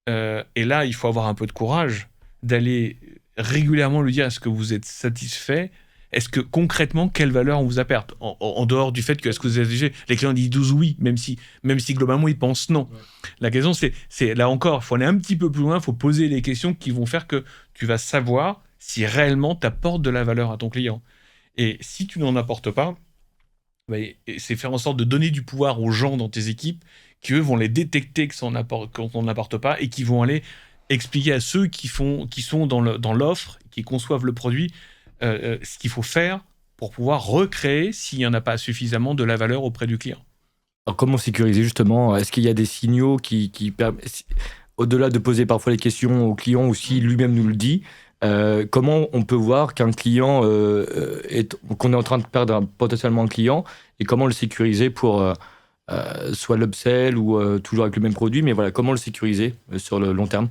et là, il faut avoir un peu de courage, d'aller régulièrement lui dire est-ce que vous êtes satisfait, est-ce que concrètement, quelle valeur on vous apporte, en dehors du fait que est-ce que vous avez les clients disent 12 oui, même si globalement ils pensent non. Ouais. La question, c'est là encore, il faut aller un petit peu plus loin, il faut poser les questions qui vont faire que tu vas savoir si réellement tu apportes de la valeur à ton client. Et si tu n'en apportes pas, c'est faire en sorte de donner du pouvoir aux gens dans tes équipes qui, eux, vont les détecter quand on n'apporte pas et qui vont aller expliquer à ceux qui sont dans l'offre, qui conçoivent le produit, ce qu'il faut faire pour pouvoir recréer, s'il n'y en a pas suffisamment, de la valeur auprès du client. Alors, comment sécuriser, justement ? Est-ce qu'il y a des signaux qui permettent, au-delà de poser parfois les questions au client, ou si lui-même nous le dit, comment on peut voir qu'un client qu'on est en train de perdre potentiellement un client, et comment le sécuriser pour soit l'upsell ou toujours avec le même produit, mais voilà, comment le sécuriser sur le long terme ?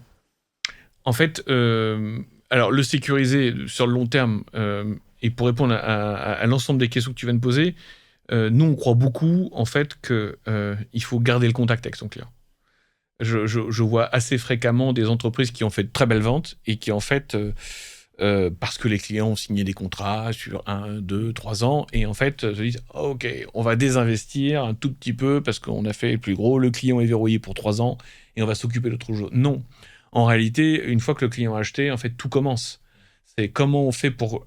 En fait, alors le sécuriser sur le long terme, et pour répondre à l'ensemble des questions que tu viens de poser, nous on croit beaucoup en fait qu'il faut garder le contact avec son client. Je vois assez fréquemment des entreprises qui ont fait de très belles ventes et qui, en fait, parce que les clients ont signé des contrats sur 1, 2, 3 ans, et en fait, se disent « Ok, on va désinvestir un tout petit peu parce qu'on a fait le plus gros, le client est verrouillé pour 3 ans et on va s'occuper d'autre chose. » Non. En réalité, une fois que le client a acheté, en fait, tout commence. C'est comment on fait pour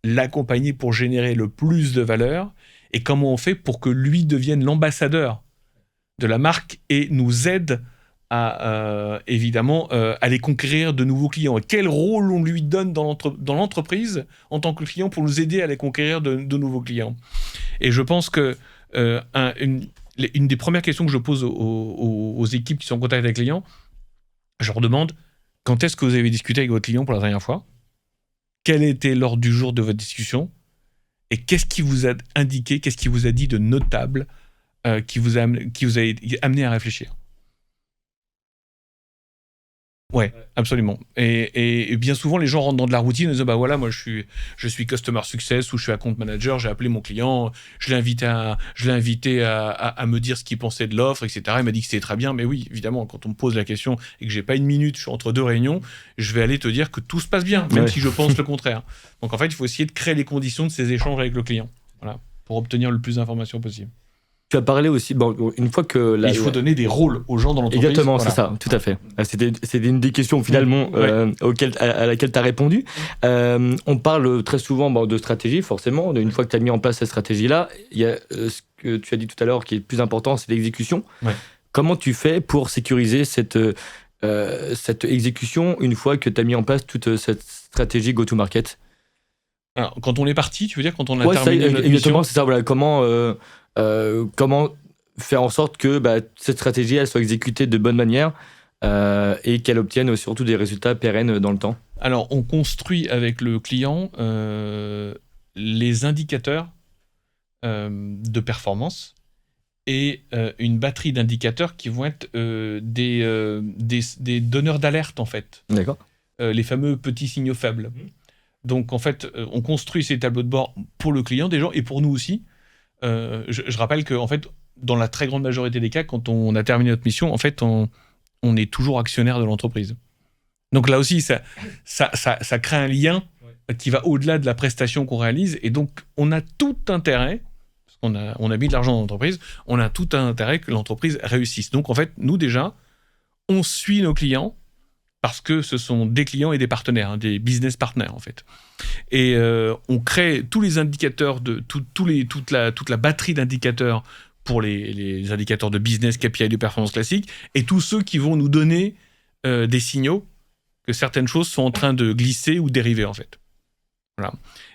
l'accompagner pour générer le plus de valeur et comment on fait pour que lui devienne l'ambassadeur de la marque et nous aide à évidemment aller conquérir de nouveaux clients. Et quel rôle on lui donne dans l'entreprise en tant que client pour nous aider à aller conquérir de nouveaux clients. Et je pense que une des premières questions que je pose aux équipes qui sont en contact avec les clients, je leur demande quand est-ce que vous avez discuté avec votre client pour la dernière fois ? Quel était l'ordre du jour de votre discussion ? Et qu'est-ce qui vous a indiqué, qu'est-ce qui vous a dit de notable qui vous a amené à réfléchir ? Ouais, absolument. Et bien souvent, les gens rentrent dans de la routine et disent voilà, moi je suis customer success ou je suis account manager, j'ai appelé mon client, je l'ai invité à me dire ce qu'il pensait de l'offre, etc. Il m'a dit que c'était très bien. Mais oui, évidemment, quand on me pose la question et que j'ai pas une minute, je suis entre 2 réunions, je vais aller te dire que tout se passe bien, même si je pense le contraire. Donc en fait, il faut essayer de créer les conditions de ces échanges avec le client, voilà, pour obtenir le plus d'informations possible. Tu as parlé aussi, une fois que... Il faut donner des rôles aux gens dans l'entreprise. Exactement, voilà. C'est ça, tout à fait. C'était une des questions finalement à laquelle tu as répondu. On parle très souvent de stratégie, forcément. Une fois que tu as mis en place cette stratégie-là, il y a ce que tu as dit tout à l'heure qui est le plus important, c'est l'exécution. Ouais. Comment tu fais pour sécuriser cette exécution une fois que tu as mis en place toute cette stratégie go-to-market? Alors, quand on est parti, tu veux dire quand on a terminé notre mission? C'est ça, voilà. Comment faire en sorte que cette stratégie elle soit exécutée de bonne manière et qu'elle obtienne surtout des résultats pérennes dans le temps? Alors, on construit avec le client les indicateurs de performance et une batterie d'indicateurs qui vont être des donneurs d'alerte, en fait. D'accord. Les fameux petits signaux faibles. Donc, en fait, on construit ces tableaux de bord pour le client, des gens, et pour nous aussi. Je rappelle que, en fait, dans la très grande majorité des cas, quand on a terminé notre mission, en fait, on est toujours actionnaire de l'entreprise. Donc là aussi, ça crée un lien qui va au-delà de la prestation qu'on réalise. Et donc, on a tout intérêt, parce qu'on a mis de l'argent dans l'entreprise, on a tout intérêt que l'entreprise réussisse. Donc, en fait, nous, déjà, on suit nos clients parce que ce sont des clients et des partenaires, des business partners, en fait. Et on crée tous les indicateurs, toute la batterie d'indicateurs pour les indicateurs de business, KPI de performance classique, et tous ceux qui vont nous donner des signaux que certaines choses sont en train de glisser ou dériver, en fait. Voilà.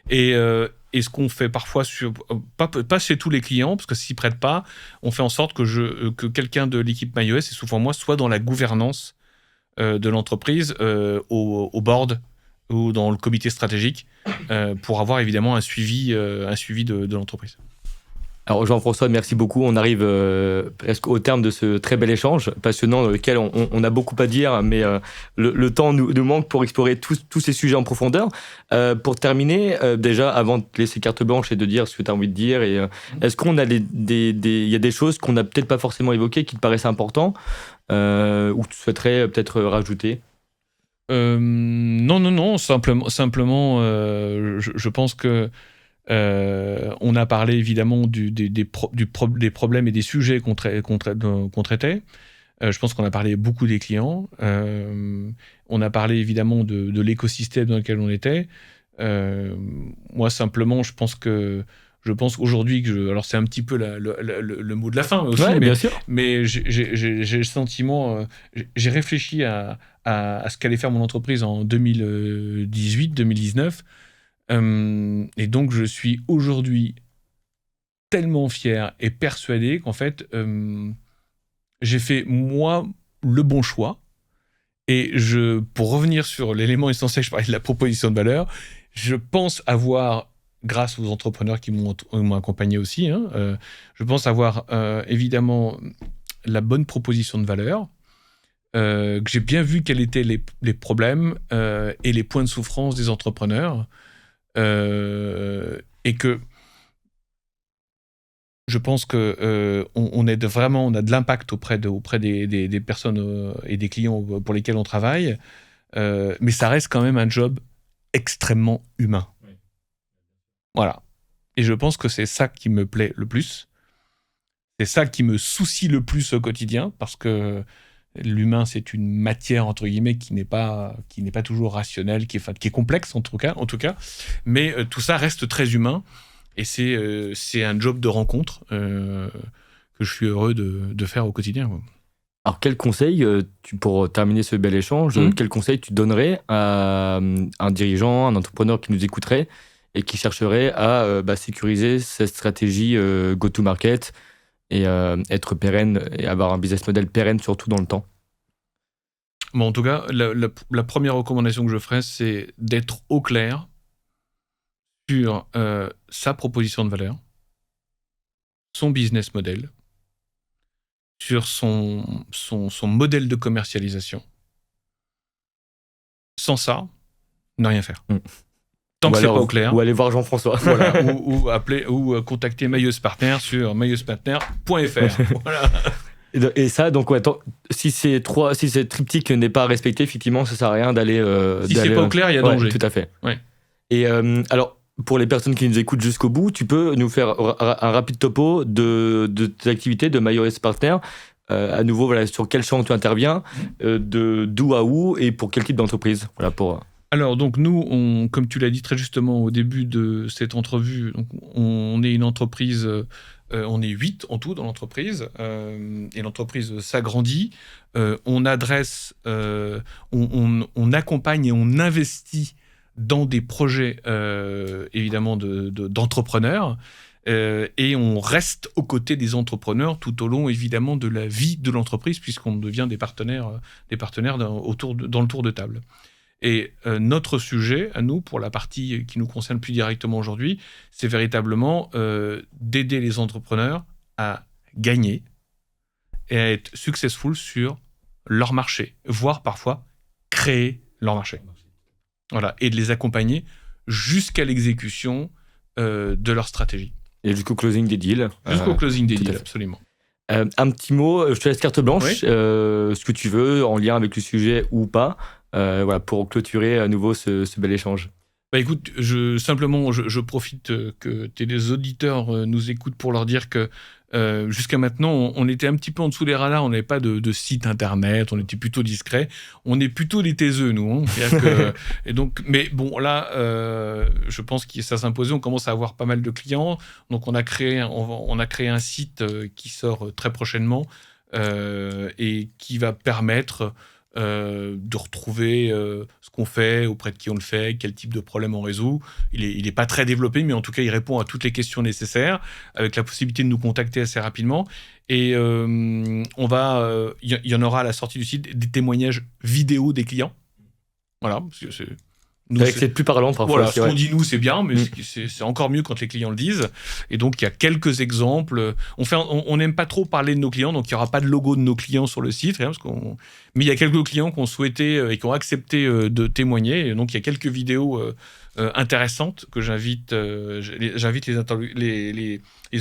Et ce qu'on fait parfois, pas chez tous les clients, parce que s'ils ne prêtent pas, on fait en sorte que quelqu'un de l'équipe MyOS, et souvent moi, soit dans la gouvernance de l'entreprise, au board ou dans le comité stratégique, pour avoir évidemment un suivi de l'entreprise. Alors Jean-François, merci beaucoup. On arrive presque au terme de ce très bel échange passionnant dans lequel on a beaucoup à dire, mais le temps nous manque pour explorer tous ces sujets en profondeur. Pour terminer, déjà, avant de te laisser carte blanche et de dire ce que tu as envie de dire, est-ce qu'on a y a des choses qu'on n'a peut-être pas forcément évoquées qui te paraissent importantes ou que tu souhaiterais peut-être rajouter? Non. Simplement, je pense que on a parlé évidemment des problèmes et des sujets qu'on traitait. Je pense qu'on a parlé beaucoup des clients. On a parlé évidemment de l'écosystème dans lequel on était. Moi, simplement, je pense qu'aujourd'hui alors c'est un petit peu le mot de la fin aussi, bien sûr. Mais j'ai le sentiment, j'ai réfléchi à ce qu'allait faire mon entreprise en 2018-2019. Et donc, je suis aujourd'hui tellement fier et persuadé qu'en fait, j'ai fait, moi, le bon choix. Et pour revenir sur l'élément essentiel, je parlais de la proposition de valeur, je pense avoir, grâce aux entrepreneurs qui m'ont accompagné aussi, je pense avoir évidemment la bonne proposition de valeur, que j'ai bien vu quels étaient les problèmes et les points de souffrance des entrepreneurs. Et que je pense que on a de l'impact auprès des personnes et des clients pour lesquels on travaille, mais ça reste quand même un job extrêmement humain. Oui. Voilà. Et je pense que c'est ça qui me plaît le plus. C'est ça qui me soucie le plus au quotidien, parce que l'humain, c'est une matière, entre guillemets, qui n'est pas toujours rationnelle, qui est complexe, en tout cas. Mais tout ça reste très humain. Et c'est un job de rencontre que je suis heureux de faire au quotidien. Quoi. Alors, quel conseil, pour terminer ce bel échange, quel conseil tu donnerais à un dirigeant, un entrepreneur qui nous écouterait et qui chercherait à sécuriser cette stratégie go-to-market et être pérenne et avoir un business model pérenne surtout dans le temps? Bon, en tout cas, la première recommandation que je ferais, c'est d'être au clair sur sa proposition de valeur, son business model, sur son modèle de commercialisation. Sans ça, ne rien faire. Tant que c'est pas au clair. Ou aller voir Jean-François. Voilà, ou contacter MyOS Partner sur myospartner.fr. Voilà. Et ça, donc, si ces triptyques n'est pas respecté, effectivement, ça sert à rien d'aller. Si c'est pas au clair, il y a danger. Tout à fait. Ouais. Et alors, pour les personnes qui nous écoutent jusqu'au bout, tu peux nous faire un rapide topo de tes activités de MyOS Partner. À nouveau, voilà, sur quel champ tu interviens, d'où à où et pour quel type d'entreprise. Voilà, Alors, donc nous, comme tu l'as dit très justement au début de cette entrevue, donc, on est une entreprise, on est 8 en tout dans l'entreprise, et l'entreprise s'agrandit. On adresse, on accompagne et on investit dans des projets, évidemment, d'entrepreneurs, et on reste aux côtés des entrepreneurs tout au long, évidemment, de la vie de l'entreprise, puisqu'on devient des partenaires dans le tour de table. Et notre sujet, à nous, pour la partie qui nous concerne plus directement aujourd'hui, c'est véritablement d'aider les entrepreneurs à gagner et à être successful sur leur marché, voire parfois créer leur marché. Voilà, et de les accompagner jusqu'à l'exécution de leur stratégie. Et jusqu'au closing des deals. Jusqu'au closing des deals, absolument. Un petit mot, je te laisse carte blanche, Oui. Ce que tu veux, en lien avec le sujet ou pas, voilà, pour clôturer à nouveau ce bel échange. Bah écoute, je profite que tes auditeurs nous écoutent pour leur dire que jusqu'à maintenant, on était un petit peu en dessous des radars, on n'avait pas de site internet, on était plutôt discret. On est plutôt des taiseux, nous. Hein. Et donc, mais bon, là, je pense que ça s'imposait, on commence à avoir pas mal de clients. Donc, on a créé un site qui sort très prochainement et qui va permettre de retrouver ce qu'on fait, auprès de qui on le fait, quel type de problème on résout. Il est pas très développé, mais en tout cas, il répond à toutes les questions nécessaires, avec la possibilité de nous contacter assez rapidement. Et il y en aura à la sortie du site des témoignages vidéo des clients. Voilà, parce que c'est plus parlant parfois. Voilà, ce qu'on dit nous, c'est bien, mais c'est encore mieux quand les clients le disent. Et donc, il y a quelques exemples. On n'aime pas trop parler de nos clients, donc il n'y aura pas de logo de nos clients sur le site. Mais il y a quelques clients qui ont souhaité et qui ont accepté de témoigner. Et donc, il y a quelques vidéos intéressantes que j'invite les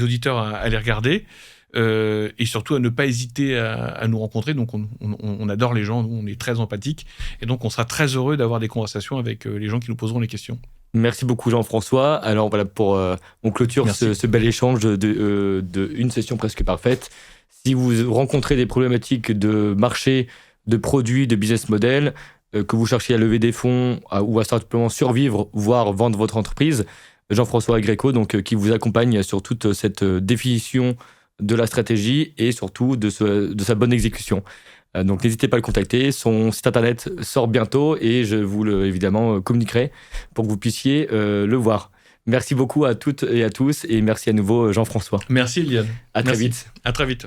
auditeurs à les regarder. Et surtout à ne pas hésiter à nous rencontrer. Donc on adore les gens, nous, on est très empathiques, et donc on sera très heureux d'avoir des conversations avec les gens qui nous poseront les questions. Merci beaucoup Jean-François. Alors voilà, on clôture ce bel échange de une session presque parfaite. Si vous rencontrez des problématiques de marché, de produits, de business model, que vous cherchez à lever des fonds ou à simplement survivre, voire vendre votre entreprise, Jean-François Gréco, donc, qui vous accompagne sur toute cette définition de la stratégie et surtout de sa bonne exécution. Donc n'hésitez pas à le contacter, son site internet sort bientôt et je vous évidemment communiquerai pour que vous puissiez le voir. Merci beaucoup à toutes et à tous et merci à nouveau Jean-François. Merci Eliane. À très vite. À très vite.